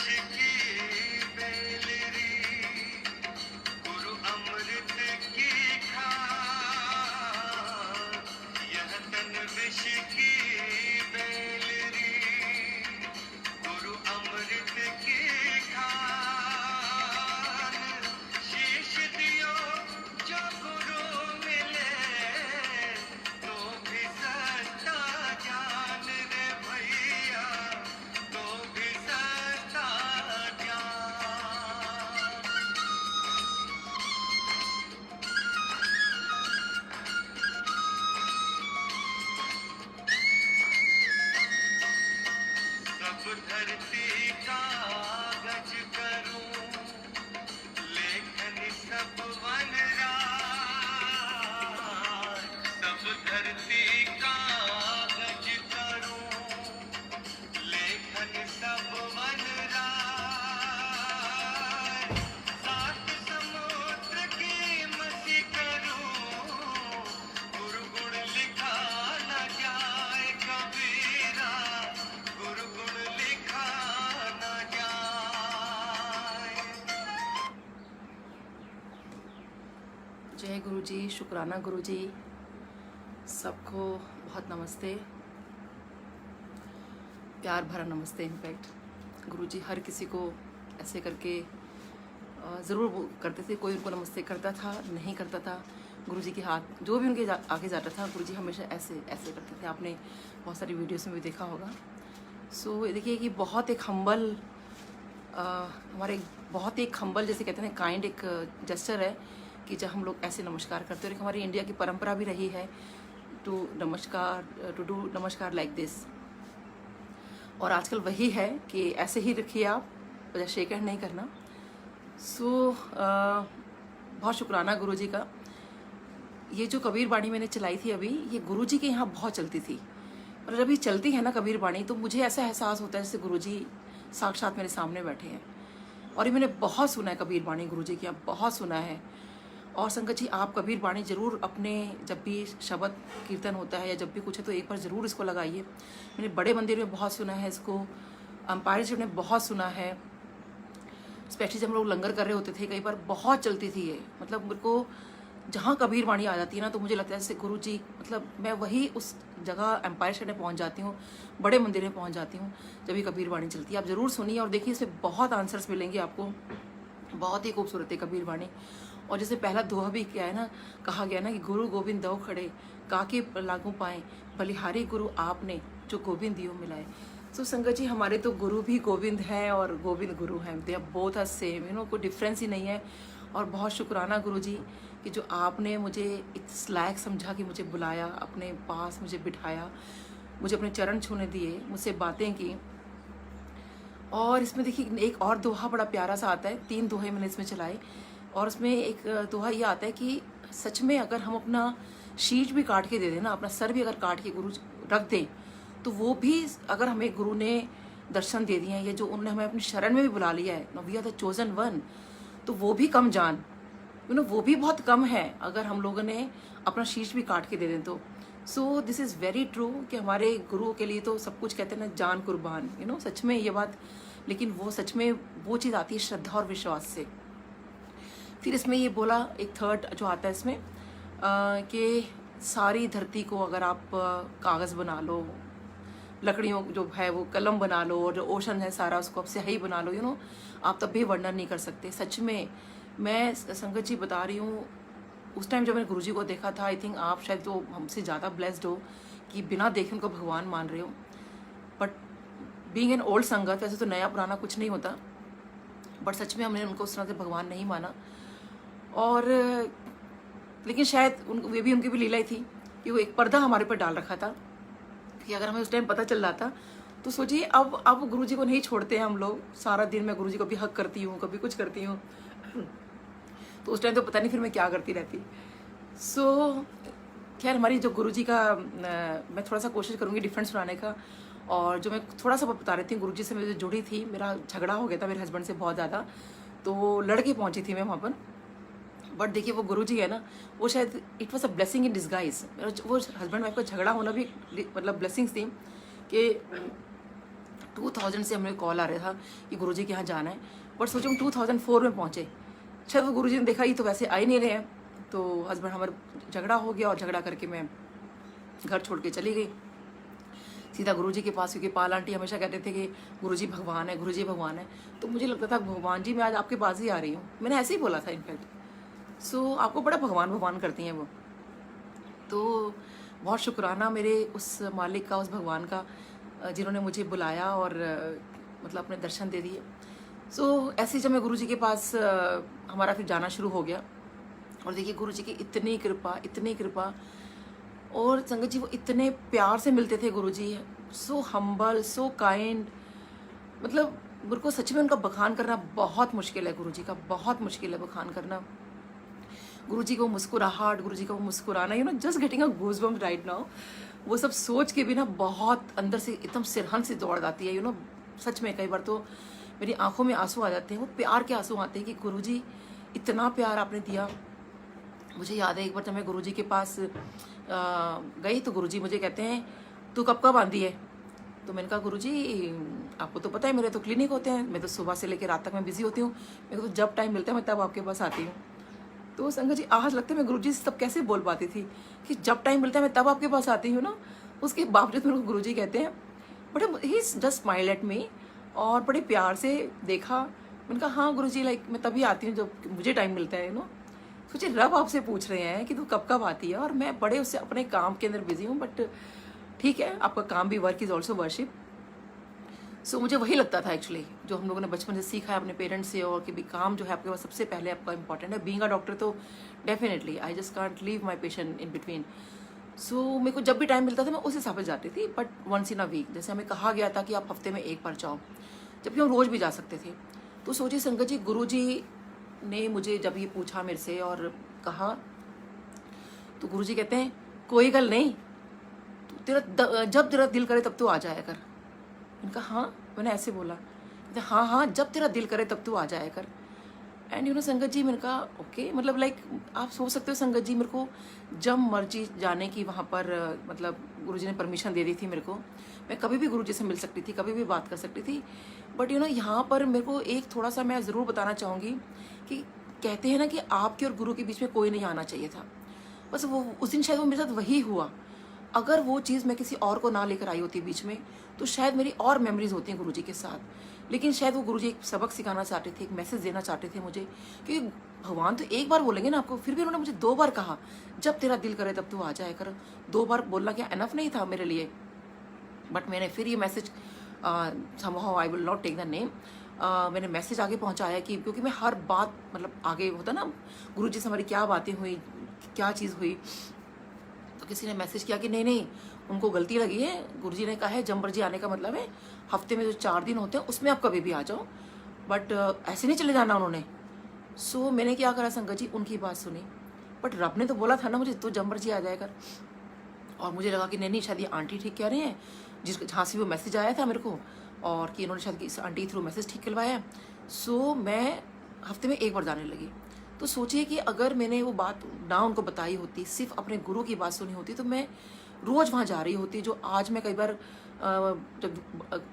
की बेलरी, गुरु अमृत की खान, यह तन विष की बेलरी, गुरु अमृत की खान, शीश दियो जो गुरु मिले, तो भी सस्ता जान रे भैया, तो भी सस्ता जान। सब धरती कागज करूं, लेखन सब वनराज, सब धरती कागज करूं, लेखन सब वनराज, सात समुद्र की मसी करूं, गुरु गुण लिखा न जाए कबीरा, गुरु गुण लिखा न जाए। जय गुरु जी, शुक्राना गुरु जी, सबको बहुत नमस्ते, प्यार भरा नमस्ते। इनफैक्ट गुरु जी हर किसी को ऐसे करके ज़रूर वो करते थे, कोई उनको नमस्ते करता था नहीं करता था, गुरु जी के हाथ जो भी उनके आगे जाता था गुरु जी हमेशा ऐसे ऐसे करते थे। आपने बहुत सारी वीडियोस में भी देखा होगा। सो देखिए कि बहुत एक हम्बल हमारे बहुत एक हम्बल जैसे कहते हैं काइंड एक जेस्चर है कि जब हम लोग ऐसे नमस्कार करते हैं। और एक हमारी इंडिया की परंपरा भी रही है टू डू नमस्कार लाइक दिस। और आजकल वही है कि ऐसे ही रखिए आप, वजह शेक हैंड नहीं करना। सो बहुत शुक्राना गुरु जी का। ये जो कबीर बाणी मैंने चलाई थी अभी, ये गुरु जी के यहाँ बहुत चलती थी। और जब ये चलती है ना कबीर बाणी, तो मुझे ऐसा एहसास होता है जैसे गुरु जी साक्षात मेरे सामने बैठे हैं। और ये मैंने बहुत सुना है कबीर बाणी, गुरु जी के यहाँ बहुत सुना है। और संगत जी आप कबीर बाणी ज़रूर अपने जब भी शब्द कीर्तन होता है या जब भी कुछ है तो एक बार ज़रूर इसको लगाइए। मैंने बड़े मंदिर में बहुत सुना है इसको, अम्पायर जी ने बहुत सुना है, स्पेशली जब हम लोग लंगर कर रहे होते थे कई बार बहुत चलती थी ये। मतलब मेरे को जहाँ कबीर बाणी आ जाती है ना तो मुझे लगता है जैसे गुरु जी, मतलब मैं वही उस जगह एम्पायर स्टेट में पहुँच जाती हूँ, बड़े मंदिर में पहुँच जाती हूँ जब ये कबीर बाणी चलती है। आप ज़रूर सुनिए और देखिए, इसमें बहुत आंसर्स मिलेंगे आपको। बहुत ही खूबसूरत है कबीर बाणी। और जैसे पहला दोहा भी क्या है ना, कहा गया ना कि गुरु गोविंद दो खड़े काके लागू पाए, बलिहारी गुरु आपने जो गोविंद दियो मिलाए। सो संगत जी हमारे तो गुरु भी गोविंद हैं और गोविंद गुरु हैं, they are both are same, कोई डिफरेंस ही नहीं है। और बहुत शुक्राना गुरु जी कि जो आपने मुझे इस लायक समझा कि मुझे बुलाया, अपने पास मुझे बिठाया, मुझे अपने चरण छूने दिए, मुझसे बातें की। और इसमें देखिए एक और दोहा बड़ा प्यारा सा आता है, 3 दोहे मैंने इसमें चलाए। और उसमें एक दोहा ये आता है कि सच में अगर हम अपना शीश भी काट के दे दें ना, अपना सर भी अगर काट के गुरु रख दें, तो वो भी अगर हमें गुरु ने दर्शन दे दिए हैं या जो उन्होंने हमें अपनी शरण में भी बुला लिया है, we are the chosen one, तो वो भी कम जान, वो भी बहुत कम है अगर हम लोगों ने अपना शीश भी काट के दे दें तो। So this is very true कि हमारे गुरु के लिए तो सब कुछ कहते हैं ना, जान कुर्बान, सच में ये बात। लेकिन वो सच में वो चीज़ आती है श्रद्धा और विश्वास से। फिर इसमें ये बोला एक थर्ड जो आता है इसमें कि सारी धरती को अगर आप कागज़ बना लो, लकड़ियों जो है वो कलम बना लो, और जो ओशन है सारा उसको आप स्याही बना लो, आप तब भी वर्णन नहीं कर सकते। सच में मैं संगत जी बता रही हूँ, उस टाइम जब मैंने गुरुजी को देखा था, आई थिंक आप शायद तो हमसे ज़्यादा ब्लेस्ड हो कि बिना देखे उनको भगवान मान रहे हो। बट बीइंग एन ओल्ड संगत, वैसे तो नया पुराना कुछ नहीं होता, बट सच में हमने उनको उस तरह से भगवान नहीं माना। और लेकिन शायद वे भी उनकी भी लीला ही थी कि वो एक पर्दा हमारे पर डाल रखा था कि अगर हमें उस टाइम पता चल जाता तो सोचिए अब गुरुजी को नहीं छोड़ते हैं हम लोग। सारा दिन मैं गुरुजी को भी हक करती हूँ, कभी कुछ करती हूँ, तो उस टाइम तो पता नहीं फिर मैं क्या करती रहती। सो खैर हमारी जो गुरुजी का मैं थोड़ा सा कोशिश करूँगी डिफरेंस सुनाने का। और जो मैं थोड़ा सा बता रही थी, गुरुजी से मैं जो जुड़ी थी, मेरा झगड़ा हो गया था मेरे हस्बैंड से बहुत ज़्यादा, तो लड़के पहुँची थी मैं वहाँ पर। बट देखिए वो गुरुजी है ना, वो शायद it was a blessing in disguise. वो हस्बैंड वाइफ का झगड़ा होना भी मतलब ब्लेसिंग्स थी कि 2000 से हमें कॉल आ रहा था कि गुरुजी के यहाँ जाना है, बट सोचो हम 2004 में पहुँचे। शायद वो गुरुजी ने देखा ये तो वैसे आ ही नहीं रहे हैं, तो हस्बैंड हमारा झगड़ा हो गया और झगड़ा करके मैं घर छोड़ के चली गई सीधा गुरुजी के पास, क्योंकि पाल आंटी हमेशा कहते थे कि गुरुजी भगवान है, गुरुजी भगवान है। तो मुझे लगता था भगवान जी मैं आज आपके पास ही आ रही हूँ, मैंने ऐसे ही बोला था इनफैक्ट। सो आपको बड़ा भगवान भगवान करती हैं वो। तो बहुत शुक्राना मेरे उस मालिक का, उस भगवान का, जिन्होंने मुझे बुलाया और मतलब अपने दर्शन दे दिए। सो ऐसे ही जब मैं गुरुजी के पास हमारा फिर जाना शुरू हो गया, और देखिए गुरुजी की इतनी कृपा, और संगत जी वो इतने प्यार से मिलते थे गुरुजी, सो हम्बल, सो काइंड। मतलब मेरे को सच में उनका बखान करना बहुत मुश्किल है, गुरुजी का बहुत मुश्किल है बखान करना। गुरुजी को मुस्कुराहट, गुरुजी का वो मुस्कुराना, just getting a goosebumps right now. वो सब सोच के भी ना बहुत अंदर से एकदम सिरहन से दौड़ जाती है, सच में। कई बार तो मेरी आंखों में आंसू आ जाते हैं, वो प्यार के आंसू आते हैं कि गुरुजी इतना प्यार आपने दिया। मुझे याद है एक बार जब मैं गुरुजी के पास गई तो गुरुजी मुझे कहते हैं तू कब आंधी है। तो मैंने कहा गुरुजी आपको तो पता है मेरे तो क्लिनिक होते हैं, मैं तो सुबह से लेकर रात तक मैं बिजी होती हूँ, मेरे को तो जब टाइम मिलता है मैं तब आपके पास आती हूँ। तो संगत जी आज लगता है मैं गुरुजी से तब कैसे बोल पाती थी कि जब टाइम मिलता है मैं तब आपके पास आती हूँ ना। उसके बावजूद मेरे को गुरुजी कहते हैं, but he just smile at me, और बड़े प्यार से देखा। मैंने कहा हाँ गुरुजी लाइक मैं तभी आती हूँ जब मुझे टाइम मिलता है सोचिए रब आपसे पूछ रहे हैं कि तू कब आती है, और मैं बड़े उससे अपने काम के अंदर बिजी हूँ। बट ठीक है, आपका काम भी वर्क इज़ ऑल्सो वर्शिप। सो मुझे वही लगता था एक्चुअली, जो हम लोगों ने बचपन से सीखा है अपने पेरेंट्स से, और कि भी काम जो है आपके पास सबसे पहले आपका इंपॉर्टेंट है। बीइंग अ डॉक्टर तो definitely I just can't leave my patient in between. So मेरे को जब भी टाइम मिलता था मैं उस हिसाब से जाती थी, but once in a week, जैसे हमें कहा गया था कि आप हफ्ते में एक बार जाओ, जबकि हम रोज़ भी जा सकते थे। तो सोचिए संगत जी, गुरुजी ने मुझे जब ये पूछा मेरे से और कहा, तो गुरुजी कहते हैं कोई गल नहीं, जब तेरा दिल करे तब तू आ जाया कर। मैंने कहा हाँ, मैंने ऐसे बोला। कहते हाँ जब तेरा दिल करे तब तू आ जाया कर। एंड संगत जी मैंने कहा ओके, मतलब लाइक आप सोच सकते हो संगत जी, मेरे को जब मर्जी जाने की वहाँ पर मतलब गुरुजी ने परमिशन दे दी थी मेरे को। मैं कभी भी गुरुजी से मिल सकती थी, कभी भी बात कर सकती थी। बट यहाँ पर मेरे को एक थोड़ा सा मैं ज़रूर बताना चाहूँगी कि कहते हैं ना कि आपके और गुरु के बीच में कोई नहीं आना चाहिए था। बस वो उस दिन शायद वो मेरे साथ वही हुआ। अगर वो चीज़ मैं किसी और को ना लेकर आई होती बीच में, तो शायद मेरी और मेमोरीज होती हैं गुरुजी के साथ। लेकिन शायद वो गुरुजी एक सबक सिखाना चाहते थे, एक मैसेज देना चाहते थे मुझे, क्योंकि भगवान तो एक बार बोलेंगे ना आपको, फिर भी उन्होंने मुझे 2 बार कहा जब तेरा दिल करे तब तू आ जाया कर। 2 बार बोलना क्या एनफ नहीं था मेरे लिए? बट मैंने फिर ये message somehow I will not take the name, मैंने मैसेज आगे पहुंचाया कि क्योंकि मैं हर बात मतलब आगे होता ना, गुरुजी से हमारी क्या बातें हुई, क्या चीज़ हुई, तो किसी ने मैसेज किया कि नहीं उनको गलती लगी है, गुरुजी ने कहा है जब मर्जी आने का मतलब है हफ्ते में जो 4 दिन होते हैं उसमें आप कभी भी आ जाओ, बट ऐसे नहीं चले जाना उन्होंने। सो मैंने क्या करा संगत जी, उनकी बात सुनी, बट रब ने तो बोला था ना मुझे तो जब मर्जी आ जाया कर। और मुझे लगा कि नहीं शायद ये आंटी ठीक कह रहे हैं, जहाँ से वो मैसेज आया था मेरे को, और कि इन्होंने शायद इस आंटी थ्रू मैसेज ठीक करवाया। सो मैं हफ्ते में 1 बार जाने लगी। तो सोचिए कि अगर मैंने वो बात ना उनको बताई होती, सिर्फ अपने गुरु की बात सुनी होती, तो मैं रोज़ वहाँ जा रही होती। जो आज मैं कई बार जब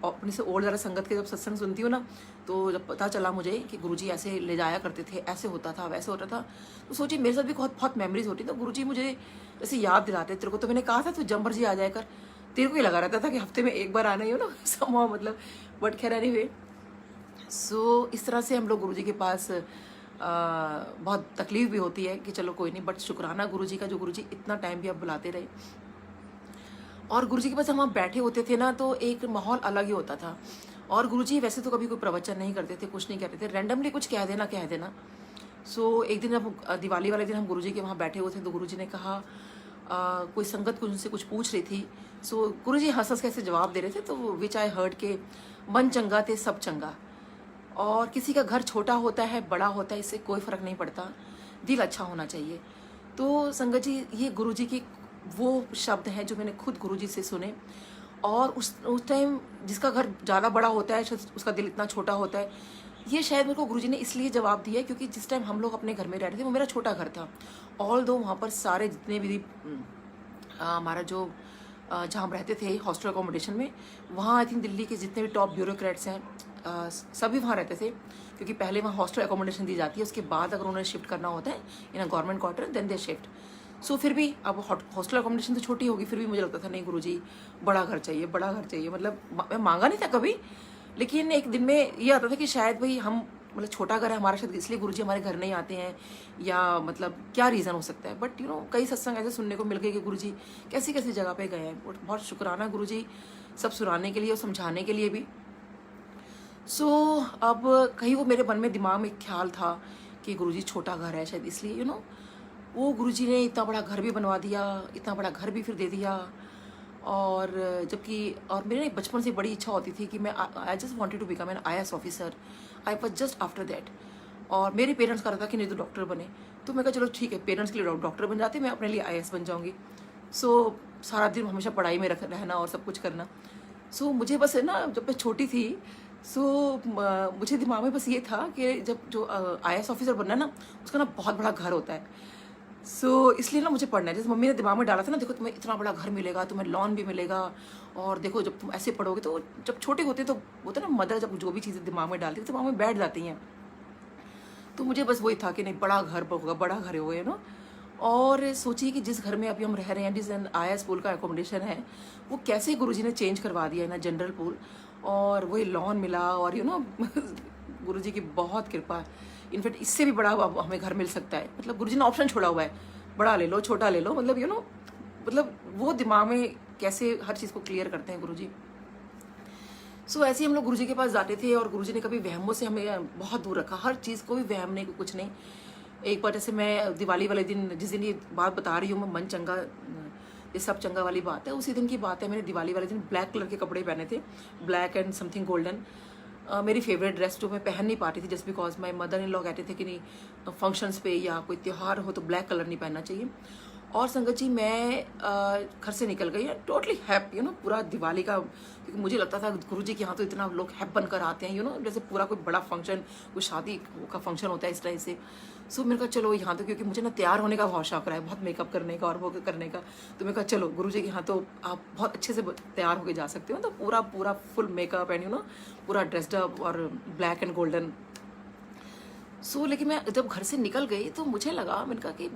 अपने से और ज़्यादा संगत के जब सत्संग सुनती हूँ ना, तो जब पता चला मुझे कि गुरुजी ऐसे ले जाया करते थे, ऐसे होता था वैसे होता था, तो सोचिए मेरे साथ भी बहुत मेमोरीज होती। तो गुरुजी मुझे ऐसे याद दिलाते, तेरे को तो मैंने कहा था तू जब मर्जी आ जाया कर, तेरे को ही लगा रहता था कि हफ्ते में 1 बार आना ही हो ना समाओ मतलब। बट खैर एनीवे, सो इस तरह से हम लोग गुरुजी के पास बहुत तकलीफ भी होती है कि चलो कोई नहीं, बट शुक्राना गुरुजी का, जो गुरुजी इतना टाइम भी अब बुलाते रहे। और गुरुजी के पास हम वहाँ बैठे होते थे ना, तो एक माहौल अलग ही होता था। और गुरुजी वैसे तो कभी कोई प्रवचन नहीं करते थे, कुछ नहीं कहते थे, रैंडमली कुछ कह देना। सो एक दिन जब दिवाली वाले दिन हम गुरुजी के वहाँ बैठे हुए थे, तो गुरुजी ने कहा कोई संगत कुछ उनसे कुछ पूछ रही थी। सो गुरुजी हंस कैसे जवाब दे रहे थे, तो विच आई हर्ड के मन चंगा ते सब चंगा। और किसी का घर छोटा होता है बड़ा होता है, इससे कोई फ़र्क नहीं पड़ता, दिल अच्छा होना चाहिए। तो संगत जी, ये गुरुजी की वो शब्द हैं जो मैंने खुद गुरुजी से सुने। और उस टाइम जिसका घर ज़्यादा बड़ा होता है उसका दिल इतना छोटा होता है, ये शायद मेरे को गुरुजी ने इसलिए जवाब दिया क्योंकि जिस टाइम हम लोग अपने घर में रह रहे थे वो मेरा छोटा घर था। ऑल दो वहाँ पर सारे जितने भी हमारा जो जहाँ हम रहते थे हॉस्टल अकोमोडेशन में, वहाँ आई थिंक दिल्ली के जितने भी टॉप ब्यूरोक्रेट्स हैं सभी वहाँ रहते थे, क्योंकि पहले वहाँ हॉस्टल अकोमोडेशन दी जाती है, उसके बाद अगर उन्हें शिफ्ट करना होता है in a government quarter then they shift. So फिर भी अब हॉस्टल अकोमोडेशन तो छोटी होगी, फिर भी मुझे लगता था नहीं गुरुजी बड़ा घर चाहिए, बड़ा घर चाहिए। मतलब मैं मांगा नहीं था कभी, लेकिन एक दिन में ये आता था कि शायद भाई हम मतलब छोटा घर है हमारा, शायद इसलिए गुरुजी हमारे घर नहीं आते हैं, या मतलब क्या रीज़न हो सकता है। बट यू नो कई सत्संग ऐसे सुनने को मिल गए कि गुरुजी कैसी कैसी जगह पे गए हैं। बहुत शुक्राना गुरुजी सब सुनाने के लिए और समझाने के लिए भी। सो अब कहीं वो मेरे मन में दिमाग में एक ख्याल था कि गुरुजी छोटा घर है शायद इसलिए, यू नो वो गुरुजी ने इतना बड़ा घर भी बनवा दिया, इतना बड़ा घर भी फिर दे दिया। और जबकि और मेरे बचपन से बड़ी इच्छा होती थी कि मैं I just wanted to become an IAS officer. I was just after that. और मेरे पेरेंट्स का रहा था कि नहीं तो डॉक्टर बने, तो मैं कहा चलो ठीक है, पेरेंट्स के लिए डॉक्टर बन जाते, मैं अपने लिए IAS बन जाऊँगी। सो सारा दिन हमेशा पढ़ाई में रहना और सब कुछ करना। सो मुझे बस है ना, जब मैं छोटी थी मुझे दिमाग में बस ये था कि जब जो IAS ऑफिसर बनना ना, उसका ना बहुत बड़ा घर होता है। इसलिए ना मुझे पढ़ना है। जैसे मम्मी ने दिमाग में डाला था ना, देखो तुम्हें इतना बड़ा घर मिलेगा, तुम्हें लॉन भी मिलेगा, और देखो जब तुम ऐसे पढ़ोगे तो जब छोटे होते तो होता ना मदर जब जो भी चीज़ें दिमाग में डालती है तो दिमाग में बैठ जाती हैं। तो मुझे बस वही था कि नहीं बड़ा घर होगा, बड़ा घर होगा, यू नो। और सोचिए कि जिस घर में अभी हम रह रहे हैं, जिस IAS पूल का एकोमोडेशन है, वो कैसे गुरुजी ने चेंज करवा दिया है ना जनरल पूल, और वही लॉन मिला, और यू नो गुरुजी की बहुत कृपा है। इनफैक्ट इससे भी बड़ा अब हमें घर मिल सकता है। मतलब गुरुजी ने ऑप्शन छोड़ा हुआ है, बड़ा ले लो छोटा ले लो, मतलब यू नो मतलब वो दिमाग में कैसे हर चीज़ को क्लियर करते हैं गुरुजी। ऐसे ही हम लोग गुरुजी के पास जाते थे, और गुरुजी ने कभी वहमों से हमें बहुत दूर रखा, हर चीज़ को भी वहम नहीं, कुछ नहीं। एक बार जैसे मैं दिवाली वाले दिन, जिस दिन ये बात बता रही हूँ मैं, मन चंगा ये सब चंगा वाली बात है, उसी दिन की बात है। मैंने दिवाली वाले दिन ब्लैक कलर के कपड़े पहने थे, ब्लैक एंड समथिंग गोल्डन। मेरी फेवरेट ड्रेस जो मैं पहन नहीं पाती थी, just because my mother in law कहते थे कि नहीं फंक्शंस पे या कोई त्यौहार हो तो ब्लैक कलर नहीं पहनना चाहिए। और संगत जी मैं घर से निकल गई, टोटली हैप्पी, यू नो, पूरा दिवाली का, क्योंकि मुझे लगता था गुरुजी के यहाँ तो इतना लोग हैप बनकर आते हैं, यू नो, जैसे पूरा कोई बड़ा फंक्शन, कोई शादी का फंक्शन होता है इस टाइप से। मैंने कहा चलो यहाँ तो, क्योंकि मुझे ना तैयार होने का बहुत शौक रहा है, बहुत मेकअप करने का और वो करने का। तो मैंने कहा चलो गुरुजी के यहाँ तो आप बहुत अच्छे से तैयार होके जा सकते हो, तो पूरा full makeup and you know पूरा ड्रेस्ड अप और ब्लैक एंड गोल्डन। लेकिन मैं जब घर से निकल गई तो मुझे लगा, मैंने कहा कि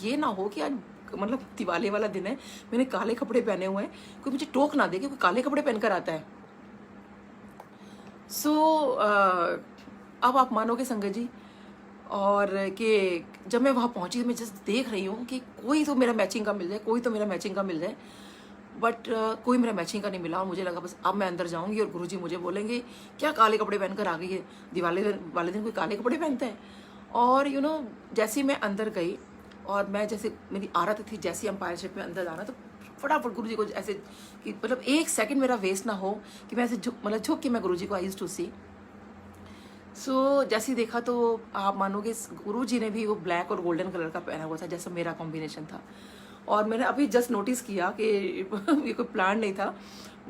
ये ना हो कि आज मतलब दिवाली वाला दिन है, मैंने काले कपड़े पहने हुए हैं, कोई मुझे टोक ना दे कि कोई काले कपड़े पहनकर आता है। अब आप मानोगे संगत जी, और कि जब मैं वहाँ पहुँची मैं जस्ट देख रही हूँ कि कोई तो मेरा मैचिंग का मिल जाए, कोई तो मेरा मैचिंग का मिल जाए, बट कोई मेरा मैचिंग का नहीं मिला। और मुझे लगा बस अब मैं अंदर जाऊँगी और गुरुजी मुझे बोलेंगे क्या काले कपड़े पहनकर आ गई है, दिवाली वाले दिन कोई काले कपड़े पहनता है। और यू नो जैसे ही मैं अंदर गई, और मैं जैसे मेरी आदत थी जैसे ही एम्पायर शिप में अंदर जाना, तो फटाफट गुरुजी को ऐसे कि मतलब एक सेकंड मेरा वेस्ट ना हो कि मैं ऐसे झुक के मैं गुरुजी को आई यूज्ड टू सी। जैसे ही देखा तो आप मानोगे गुरुजी ने भी वो ब्लैक और गोल्डन कलर का पहना हुआ था, जैसा मेरा कॉम्बिनेशन था। और मैंने अभी जस्ट नोटिस किया कि ये कोई प्लान नहीं था,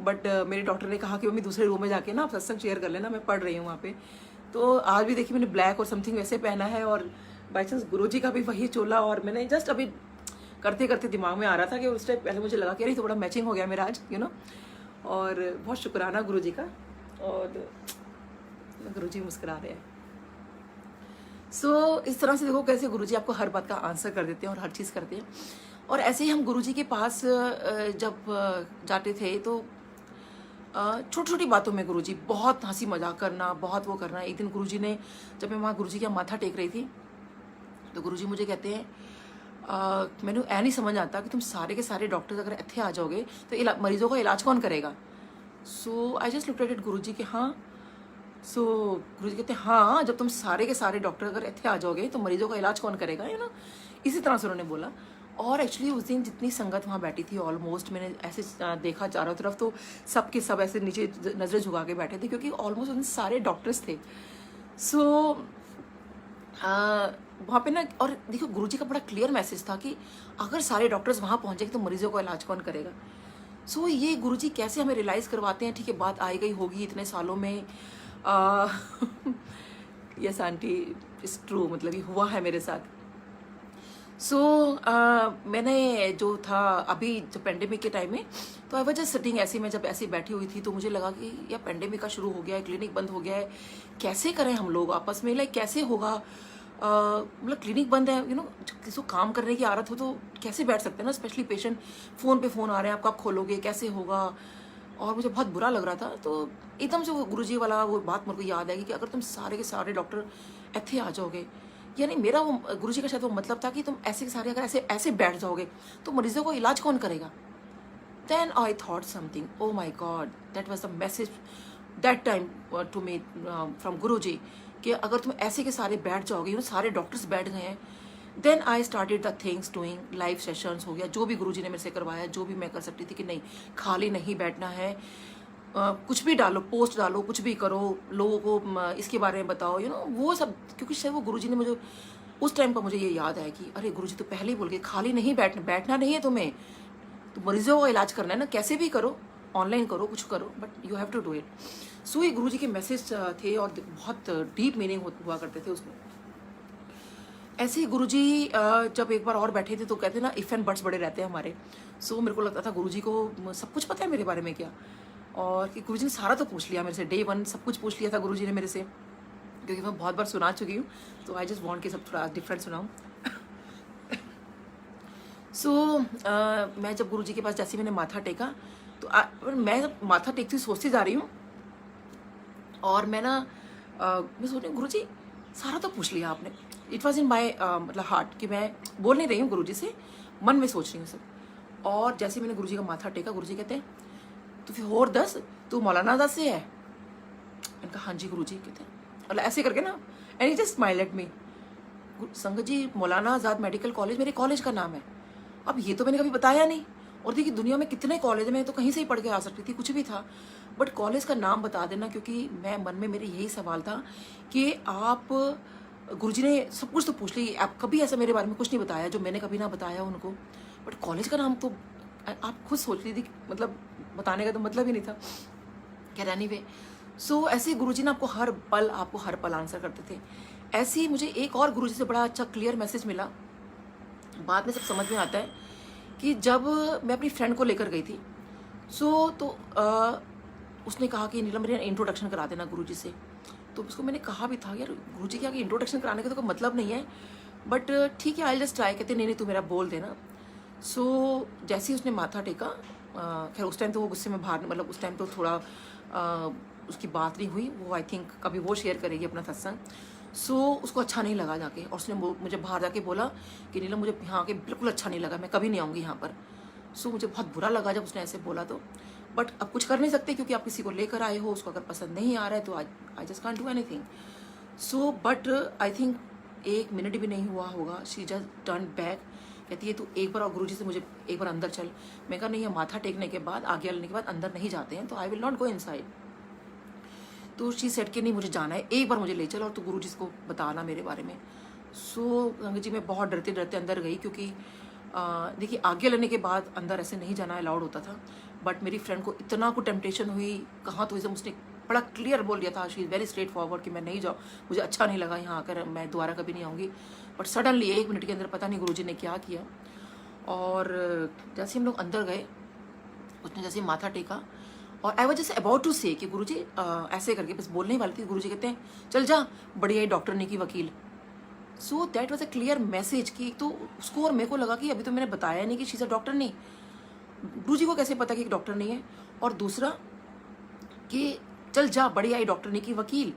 बट मेरे डॉक्टर ने कहा कि मम्मी दूसरे रूम में जाके ना आप सत्संग शेयर कर लेना, मैं पढ़ रही हूँ वहाँ पे। तो आज भी देखिए मैंने ब्लैक और समथिंग वैसे पहना है, और बाई चांस गुरुजी का भी वही चोला। और मैंने जस्ट अभी करते करते दिमाग में आ रहा था कि उस टाइम पहले मुझे लगा कि अरे तो बड़ा मैचिंग हो गया मेरा आज, यू नो। और बहुत शुक्राना गुरुजी का, और गुरुजी मुस्कुरा रहे हैं। इस तरह से देखो कैसे गुरुजी आपको हर बात का आंसर कर देते हैं और हर चीज़ करते हैं। और ऐसे ही हम गुरुजी के पास जब जाते थे तो छोटी छोटी बातों में गुरुजी बहुत हंसी मजाक करना, बहुत वो करना। एक दिन गुरुजी ने, जब मैं वहाँ गुरुजी का माथा टेक रही थी, तो गुरुजी मुझे कहते हैं मैंने ऐ नहीं समझ आता कि तुम सारे के सारे डॉक्टर्स अगर इतने आ जाओगे तो मरीजों का इलाज कौन करेगा। I just looked at it Guruji के हाँ। गुरुजी कहते हैं हाँ, जब तुम सारे के सारे डॉक्टर अगर इतने आ जाओगे तो मरीजों का इलाज कौन करेगा, यू नो, इसी तरह से उन्होंने बोला। और एक्चुअली उस दिन जितनी संगत वहाँ बैठी थी ऑलमोस्ट मैंने ऐसे देखा चारों तरफ, तो सब के सब ऐसे नीचे नज़र झुका के बैठे थे, क्योंकि ऑलमोस्ट उन सारे डॉक्टर्स थे। वहाँ पे ना, और देखो गुरुजी का बड़ा क्लियर मैसेज था कि अगर सारे डॉक्टर्स वहाँ पहुँचेंगे तो मरीजों का इलाज कौन करेगा। ये गुरुजी कैसे हमें रियलाइज़ करवाते हैं, ठीक है बात आई गई होगी इतने सालों में। यस आंटी, इट्स ट्रू, मतलब ये हुआ है मेरे साथ। सो मैंने जो था अभी जो पेंडेमिक के टाइम में, तो आई वाज जस्ट सिटिंग ऐसे, मैं जब ऐसे बैठी हुई थी तो मुझे लगा कि यार पेंडेमिक का शुरू हो गया है, क्लिनिक बंद हो गया है, कैसे करें हम लोग आपस में, लाइक कैसे होगा, मतलब क्लिनिक बंद है, किसी को काम करने की आदत हो तो कैसे बैठ सकते हैं ना, स्पेशली पेशेंट, फ़ोन पे फ़ोन आ रहे हैं, आप कब खोलोगे, कैसे होगा। और मुझे बहुत बुरा लग रहा था। तो एकदम से वो गुरुजी वाला वो बात मेरे को याद आई कि अगर तुम सारे के सारे डॉक्टर ਇੱਥੇ आ जाओगे, यानी मेरा वो गुरुजी का शायद वो मतलब था कि तुम ऐसे के सारे अगर ऐसे ऐसे बैठ जाओगे तो मरीजों को इलाज कौन करेगा। Then I thought something, oh my God, that was the message that time to me from Guruji कि अगर तुम ऐसे के सारे बैठ जाओगे, सारे डॉक्टर्स बैठ गए हैं। Then I started the things doing, live sessions हो गया, जो भी गुरुजी ने मेरे से करवाया, जो भी मैं कर सकती थी कि नहीं खाली नहीं बैठना है, कुछ भी डालो, पोस्ट डालो, कुछ भी करो, लोगों को इसके बारे में बताओ, वो सब। क्योंकि शायद वो गुरुजी ने मुझे उस टाइम पर मुझे ये याद आया कि अरे गुरुजी तो पहले ही बोल गए खाली नहीं बैठना नहीं है तुम्हें, तो मरीजों का इलाज करना है ना, कैसे भी करो, ऑनलाइन करो, कुछ करो, but you have to do it. So ये गुरुजी के मैसेज थे और बहुत डीप मीनिंग हुआ करते थे उसमें। ऐसे ही गुरुजी जब एक बार और बैठे थे तो कहते ना इफ एंड बट्स बड़े रहते हैं हमारे। सो मेरे को लगता था गुरुजी को सब कुछ पता है मेरे बारे में क्या, और कि गुरुजी ने सारा तो पूछ लिया मेरे से, डे वन सब कुछ पूछ लिया था गुरुजी ने मेरे से, क्योंकि मैं बहुत बार सुना चुकी हूँ। तो आई जस्ट वांट कि सब थोड़ा डिफरेंट सुनाऊँ। सो मैं जब गुरुजी के पास जैसे मैंने माथा टेका, तो मैं जब माथा टेकती हुई सोचती जा रही हूँ, और मैं मैं सोच रही हूँ गुरुजी सारा तो पूछ लिया आपने। इट वॉज इन माई मतलब हार्ट कि मैं बोल नहीं रही हूँ गुरुजी से, मन में सोच रही हूँ सब। और जैसे मैंने गुरुजी का माथा टेका, गुरुजी कहते हैं तो फिर और दस, तू मौलाना दास से है। मैंने कहा हाँ जी गुरुजी। कहते हैं मतलब ऐसे करके ना, and he just smile at me. संगत जी मौलाना आज़ाद मेडिकल कॉलेज मेरे कॉलेज का नाम है। अब ये तो मैंने कभी बताया नहीं, और देखिए दुनिया में कितने कॉलेज में, तो कहीं से ही पढ़ के आ सकती थी, कुछ भी था, बट कॉलेज का नाम बता देना, क्योंकि मैं मन में मेरे यही सवाल था कि आप गुरुजी ने सब कुछ तो पूछ ली, आप कभी ऐसा मेरे बारे में कुछ नहीं बताया जो मैंने कभी ना बताया उनको, बट कॉलेज का नाम तो आप खुद सोच ली थी, मतलब बताने का तो मतलब ही नहीं था। खैर एनीवे, सो ऐसे गुरुजी ने आपको हर पल आंसर करते थे। ऐसे ही मुझे एक और गुरुजी से बड़ा अच्छा क्लियर मैसेज मिला, बाद में सब समझ में आता है, कि जब मैं अपनी फ्रेंड को लेकर गई थी, तो उसने कहा कि नीलम मेरे इंट्रोडक्शन करा देना गुरुजी से। तो उसको मैंने कहा भी था यार गुरुजी क्या कि इंट्रोडक्शन कराने का तो कोई मतलब नहीं है, बट ठीक है आई जस्ट ट्राई। कहते नहीं तू मेरा बोल देना। सो जैसे ही उसने माथा टेका, खैर उस टाइम तो वो गुस्से में बाहर, मतलब उस टाइम तो थोड़ा उसकी बात नहीं हुई, वो आई थिंक कभी वो शेयर करेगी अपना सत्संग। सो उसको अच्छा नहीं लगा जाके, और उसने मुझे बाहर जाके बोला कि नीलम मुझे यहाँ के बिल्कुल अच्छा नहीं लगा, मैं कभी नहीं आऊँगी यहाँ पर। सो मुझे बहुत बुरा लगा जब उसने ऐसे बोला, तो बट अब कुछ कर नहीं सकते, क्योंकि आप किसी को लेकर आए हो, उसको अगर पसंद नहीं आ रहा है तो I just can't do anything. So but I think 1 minute भी नहीं हुआ होगा, शी जस्ट टर्न बैक। कहती है तू एक बार और गुरुजी से मुझे एक बार अंदर चल। मैं कहा नहीं, ये माथा टेकने के बाद, आगे लेने के बाद अंदर नहीं जाते हैं, तो I will not go inside. तो शी सेट के नहीं मुझे जाना है, एक बार मुझे ले चल और तू गुरुजी को बताना मेरे बारे में। सो संगत जी मैं बहुत डरते डरते अंदर गई, क्योंकि देखिए आगे लेने के बाद अंदर ऐसे नहीं जाना अलाउड होता था, बट मेरी फ्रेंड को इतना को टेम्पटेशन हुई, कहाँ तो इसमें उसने बड़ा क्लियर बोल दिया था, she is very straight forward कि मैं नहीं जाऊँ, मुझे अच्छा नहीं लगा यहाँ आकर, मैं दोबारा कभी नहीं आऊँगी। बट सडनली 1 मिनट के अंदर पता नहीं गुरुजी ने क्या किया, और जैसे हम लोग अंदर गए, उसने जैसे माथा टेका, और I was just about to say कि गुरुजी ऐसे करके बस बोलने ही वाली थी, गुरुजी कहते हैं चल जा, बढ़िया डॉक्टर ने की वकील। So that was a clear message कि तो उसको और मेरे को लगा कि अभी तो मैंने बताया नहीं कि शी इज़ अ डॉक्टर नहीं, गुरुजी को कैसे पता कि एक डॉक्टर नहीं है। और दूसरा कि चल जा, बढ़िया डॉक्टर ने की वकील,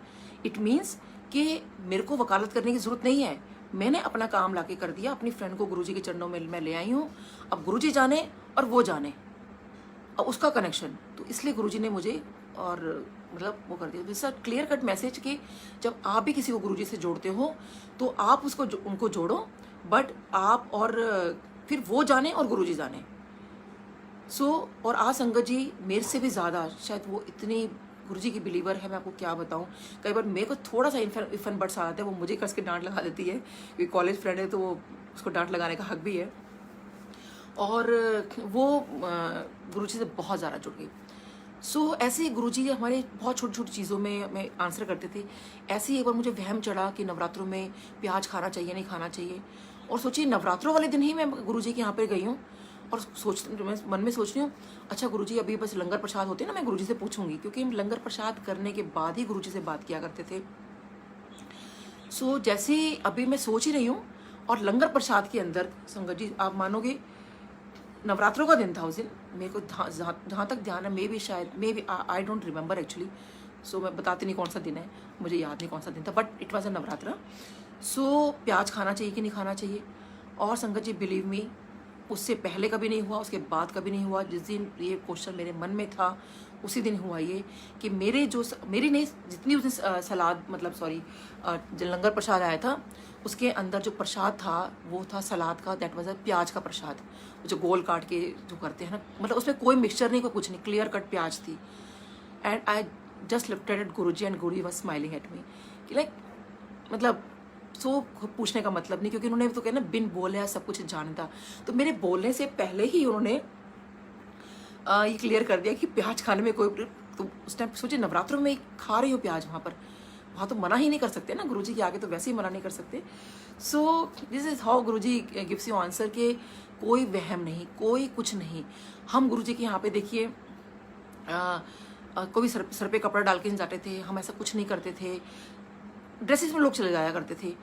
इट मीन्स कि मेरे को वकालत करने की ज़रूरत नहीं है, मैंने अपना काम लाके कर दिया, अपनी फ्रेंड को गुरुजी के चरणों में मैं ले आई हूँ, अब गुरुजी जाने और वो जाने, और उसका कनेक्शन। तो इसलिए गुरुजी ने मुझे और मतलब वो कर दिया। This a clear cut message कि जब आप भी किसी को गुरुजी से जोड़ते हो तो आप उसको उनको जोड़ो, बट आप और फिर वो जाने और गुरुजी जाने। सो और आज संगत जी मेरे से भी ज़्यादा शायद वो इतनी गुरुजी की बिलीवर है, मैं आपको क्या बताऊं। कई बार मेरे को थोड़ा सा इफ एंड बट्स आ जाता है, वो मुझे कस के डांट लगा देती है, क्योंकि कॉलेज फ्रेंड है तो वो उसको डांट लगाने का हक भी है, और वो गुरुजी से बहुत ज़्यादा जुड़ गई। सो ऐसे ही गुरुजी हमारे बहुत छोटी छोटी चीज़ों में हमें आंसर करते थे। ऐसे ही एक बार मुझे वहम चढ़ा कि नवरात्रों में प्याज खाना चाहिए नहीं खाना चाहिए, और सोचिए नवरात्रों वाले दिन ही मैं गुरुजी के यहाँ पे गई हूँ और मैं मन में सोच रही हूँ अच्छा गुरुजी अभी बस लंगर प्रसाद होते हैं ना, मैं गुरुजी से पूछूंगी, क्योंकि हम लंगर प्रसाद करने के बाद ही गुरुजी से बात किया करते थे। सो जैसे अभी मैं सोच ही रही हूँ और लंगर प्रसाद के अंदर संगत जी आप मानोगे नवरात्रों का दिन था उस दिन, मेरे को जहाँ तक ध्यान है, may be I don't remember actually. So मैं बताती नहीं कौन सा दिन है, मुझे याद नहीं कौन सा दिन था, but it was a Navratra. So प्याज खाना चाहिए कि नहीं खाना चाहिए, और संगत जी बिलीव मी उससे पहले कभी नहीं हुआ, उसके बाद कभी नहीं हुआ। जिस दिन ये क्वेश्चन मेरे मन में था उसी दिन हुआ ये कि मेरी नहीं जितनी उस दिन सलाद मतलब सॉरी जो लंगर प्रसाद आया था उसके अंदर जो प्रसाद था वो था सलाद का, दैट वाज अ प्याज का प्रसाद, जो गोल काट के जो करते हैं ना, मतलब उसमें कोई मिक्सचर नहीं, कोई कुछ नहीं, क्लियर कट प्याज थी। And I just looked eight Guruji and Guruji was smiling at me कि लाइक मतलब सो पूछने का मतलब नहीं, क्योंकि उन्होंने तो कहना बिन बोले सब कुछ जानता, तो मेरे बोलने से पहले ही उन्होंने ये क्लियर कर दिया कि प्याज खाने में कोई, तो उस टाइम सोचिए नवरात्रों में खा रही हो प्याज, वहाँ तो मना ही नहीं कर सकते ना, गुरुजी के आगे तो वैसे ही मना नहीं कर सकते। So this is how Guruji gives you answer के कोई वहम नहीं, कोई कुछ नहीं। हम गुरुजी के यहाँ पे देखिए कोई सर पे कपड़ा डाल के नहीं जाते थे, हम ऐसा कुछ नहीं करते थे, ड्रेसेस में लोग चले जाया करते थे,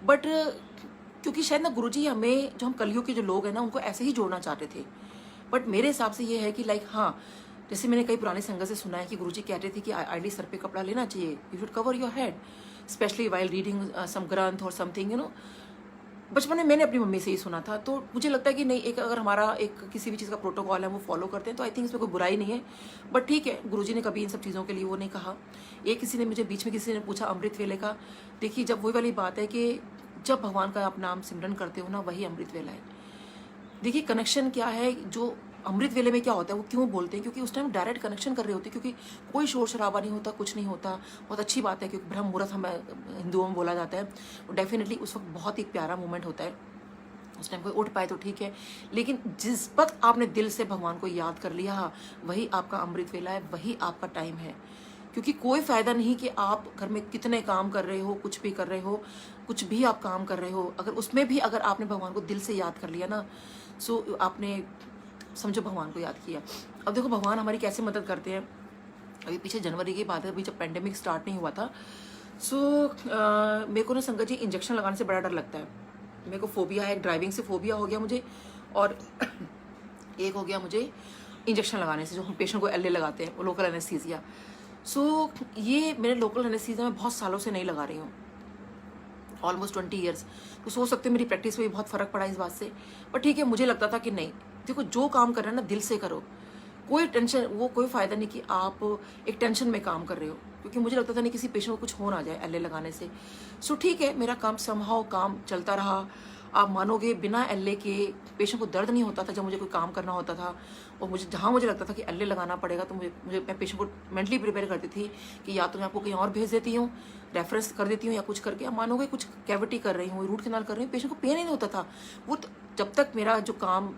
बट क्योंकि शायद ना गुरुजी हमें जो हम कलयुग के जो लोग हैं ना उनको ऐसे ही जोड़ना चाहते थे। बट मेरे हिसाब से ये है कि लाइक हाँ, जैसे मैंने कई पुराने संगत से सुना है कि गुरुजी कहते थे कि आइडियली सर पे कपड़ा लेना चाहिए, you should cover your head specially while reading some ग्रंथ और समथिंग, यू नो। बचपन में मैंने अपनी मम्मी से ही सुना था, तो मुझे लगता है कि नहीं, एक अगर हमारा एक किसी भी चीज़ का प्रोटोकॉल है वो फॉलो करते हैं तो आई थिंक इसमें कोई बुराई नहीं है। बट ठीक है, गुरुजी ने कभी इन सब चीज़ों के लिए वो नहीं कहा। एक किसी ने मुझे बीच में किसी ने पूछा अमृत वेले का, देखिए जब वही वाली बात है कि जब भगवान का आप नाम सिमरन करते हो ना वही अमृत वेला है। देखिए कनेक्शन क्या है, जो अमृत वेले में क्या होता है वो क्यों बोलते हैं, क्योंकि उस टाइम डायरेक्ट कनेक्शन कर रहे होते हैं, क्योंकि कोई शोर शराबा नहीं होता, कुछ नहीं होता। बहुत अच्छी बात है, क्योंकि ब्रह्म मुहूर्त हमें हिंदुओं में बोला जाता है, डेफिनेटली उस वक्त बहुत ही प्यारा मोमेंट होता है। उस टाइम कोई उठ पाए तो ठीक है, लेकिन जिस वक्त आपने दिल से भगवान को याद कर लिया वही आपका अमृत वेला है, वही आपका टाइम है। क्योंकि कोई फ़ायदा नहीं कि आप घर में कितने काम कर रहे हो, कुछ भी कर रहे हो, कुछ भी आप काम कर रहे हो, अगर उसमें भी अगर आपने भगवान को दिल से याद कर लिया ना, सो आपने समझो भगवान को याद किया। अब देखो भगवान हमारी कैसे मदद करते हैं। अभी पीछे जनवरी की बात है, अभी जब पेंडेमिक स्टार्ट नहीं हुआ था, सो मेरे को ना संगत जी इंजेक्शन लगाने से बड़ा डर लगता है। मेरे को फोबिया है, ड्राइविंग से फोबिया हो गया मुझे, और एक हो गया मुझे इंजेक्शन लगाने से, जो हम पेशेंट को एलए लगाते हैं, वो लोकल एनेस्थीसिया। सो ये मेरे लोकल एनेस्थीसिया में बहुत सालों से नहीं लगा रही हूँ, ऑलमोस्ट 20 ईयर्स। तो सोच सकते हैं मेरी प्रैक्टिस में भी बहुत फ़र्क पड़ा इस बात से। पर ठीक है, मुझे लगता था कि नहीं, देखो जो काम कर रहे हैं ना दिल से करो, कोई टेंशन, वो कोई फ़ायदा नहीं कि आप एक टेंशन में काम कर रहे हो, क्योंकि मुझे लगता था नहीं किसी पेशेंट को कुछ हो ना जाए एलए लगाने से। सो ठीक है, मेरा काम समहाउ काम चलता रहा। आप मानोगे बिना एलए के पेशेंट को दर्द नहीं होता था जब मुझे कोई काम करना होता था, और मुझे जहाँ मुझे लगता था कि एलए लगाना पड़ेगा तो मैं पेशेंट को मेंटली प्रिपेयर करती थी कि या तो मैं आपको कहीं और भेज देती हूँ, रेफरेंस कर देती हूँ, या कुछ करके। आप मानोगे कुछ कैविटी कर रही हूँ, रूट कैनाल कर रही हूँ, पेशेंट को पेन ही नहीं होता था। वो जब तक मेरा जो काम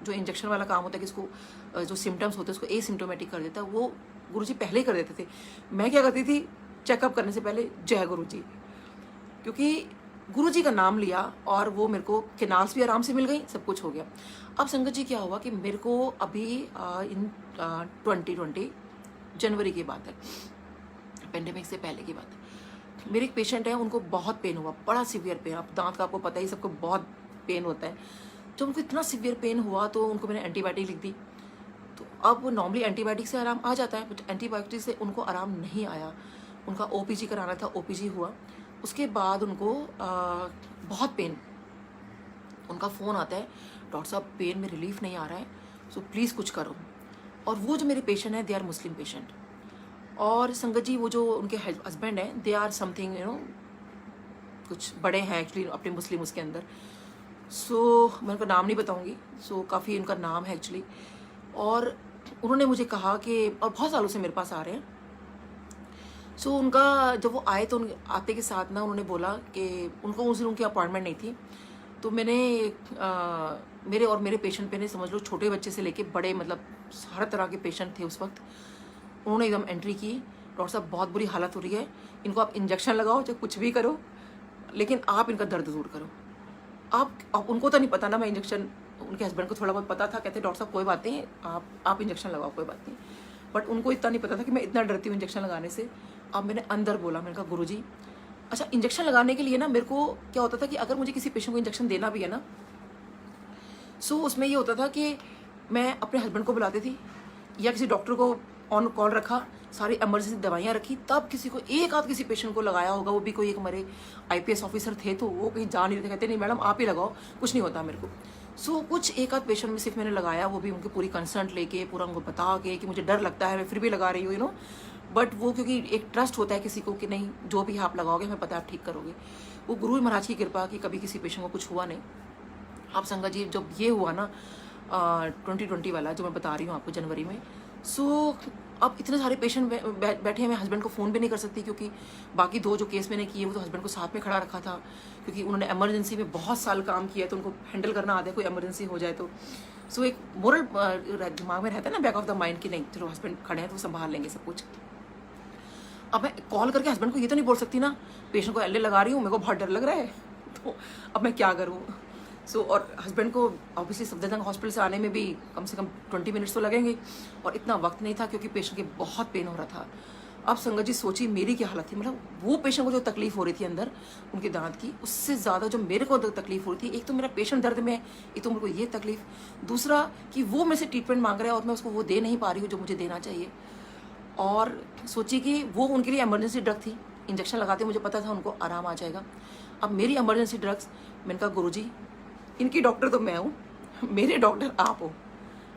जो इंजेक्शन वाला काम होता है कि इसको जो सिम्टम्स होते हैं उसको एसिम्टोमेटिक कर देता है, वो गुरुजी पहले ही कर देते थे। मैं क्या करती थी, चेकअप करने से पहले जय गुरुजी, क्योंकि गुरुजी का नाम लिया और वो मेरे को केनाल्स भी आराम से मिल गई, सब कुछ हो गया। अब संगत जी क्या हुआ कि मेरे को अभी इन 2020 जनवरी की बात है, पेंडेमिक से पहले की बात है, मेरे एक पेशेंट है, उनको बहुत पेन हुआ, बड़ा सीवियर पेन। अब दांत का आपको पता ही, सबको बहुत पेन होता है। जब उनको इतना सीवियर पेन हुआ तो उनको मैंने एंटीबायोटिक लिख दी। तो अब नॉर्मली एंटीबायोटिक से आराम आ जाता है, बट एंटीबायोटिक से उनको आराम नहीं आया। उनका ओपीजी कराना था, ओपीजी हुआ, उसके बाद उनको बहुत पेन, उनका फ़ोन आता है, डॉक्टर साहब पेन में रिलीफ नहीं आ रहा है, सो प्लीज़ कुछ करो। और वो जो मेरे पेशेंट हैं दे आर मुस्लिम पेशेंट, और संगत जी वो जो उनके हस्बैंड हैं they are something, you know, कुछ बड़े हैं एक्चुअली अपने मुस्लिम उसके अंदर। सो मैं उनका नाम नहीं बताऊंगी, सो काफ़ी उनका नाम है एक्चुअली। और उन्होंने मुझे कहा कि, और बहुत सालों से मेरे पास आ रहे हैं, सो उनका जब वो आए तो आते के साथ ना उन्होंने बोला कि उनको उस दिन उनकी अपॉइंटमेंट नहीं थी। तो मैंने मेरे और मेरे पेशेंट पे ने समझ लो छोटे बच्चे से लेके बड़े, मतलब हर तरह के पेशेंट थे उस वक्त। उन्होंने एकदम एंट्री की, डॉक्टर साहब बहुत बुरी हालत हो रही है, इनको आप इंजेक्शन लगाओ चाहे कुछ भी करो, लेकिन आप इनका दर्द दूर करो। आप उनको तो नहीं पता ना मैं इंजेक्शन, उनके हस्बैंड को थोड़ा बहुत पता था, कहते डॉक्टर साहब कोई बात नहीं, आप इंजेक्शन लगाओ, कोई बात नहीं। बट उनको इतना नहीं पता था कि मैं इतना डरती हूँ इंजेक्शन लगाने से। अब मैंने अंदर बोला, मैंने कहा गुरुजी, अच्छा इंजेक्शन लगाने के लिए ना मेरे को क्या होता था कि अगर मुझे किसी पेशेंट को इंजेक्शन देना भी है ना, सो उसमें ये होता था कि मैं अपने हस्बैंड को बुलाती थी या किसी डॉक्टर को ऑन कॉल रखा, सारी इमरजेंसी दवाइयाँ रखी, तब किसी को एक आध किसी पेशेंट को लगाया होगा। वो भी कोई एक हमारे IPS ऑफिसर थे, तो वो कहीं जा नहीं रहे थे, कहते नहीं मैडम आप ही लगाओ, कुछ नहीं होता मेरे को। सो कुछ एक आध पेशेंट में सिर्फ मैंने लगाया, वो भी उनकी पूरी कंसर्न लेके, पूरा उनको बता के कि मुझे डर लगता है, मैं फिर भी लगा रही हूँ, यू नो। बट वो क्योंकि एक ट्रस्ट होता है किसी को कि नहीं जो भी आप लगाओगे हमें पता है आप ठीक करोगे। वो गुरु महाराज की कृपा कि कभी किसी पेशेंट को कुछ हुआ नहीं। आप संगत जी, जब ये हुआ ना 2020 वाला जो मैं बता रही हूँ आपको जनवरी में, सो अब इतने सारे पेशेंट बैठे हैं, मैं हस्बैंड को फ़ोन भी नहीं कर सकती क्योंकि बाकी 2 जो केस मैंने किए वो तो हस्बैंड को साथ में खड़ा रखा था, क्योंकि उन्होंने इमरजेंसी में बहुत साल काम किया, तो उनको हैंडल करना आता है, कोई इमरजेंसी हो जाए तो। सो एक मोरल दिमाग में रहता है ना, बैक ऑफ द माइंड कि नहीं चलो हस्बैंड खड़े हैं तो संभाल लेंगे सब कुछ। अब मैं कॉल करके हस्बैंड को ये तो नहीं बोल सकती ना, पेशेंट को एलए लगा रही हूँ, मेरे को बहुत डर लग रहा है, तो अब मैं क्या करूँ। सो और हस्बैंड को ऑब्वियसली सफदरजंग हॉस्पिटल से आने में भी कम से कम 20 मिनट्स तो लगेंगे, और इतना वक्त नहीं था क्योंकि पेशेंट के बहुत पेन हो रहा था। अब संगत जी सोचिए मेरी क्या हालत थी, मतलब वो पेशेंट को जो तकलीफ हो रही थी अंदर उनके दांत की, उससे ज़्यादा जो मेरे को तकलीफ हो रही थी। एक तो मेरा पेशेंट दर्द में है, एक तो मेरे को ये तकलीफ, दूसरा कि वो मेरे से ट्रीटमेंट मांग रहा है और मैं उसको वो दे नहीं पा रही हूँ जो मुझे देना चाहिए। और सोचिए कि वो उनके लिए इमरजेंसी ड्रग थी, इंजेक्शन लगाते मुझे पता था उनको आराम आ जाएगा। अब मेरी इमरजेंसी ड्रग्स, मैंने कहा गुरुजी इनकी डॉक्टर तो मैं हूँ, मेरे डॉक्टर आप हो,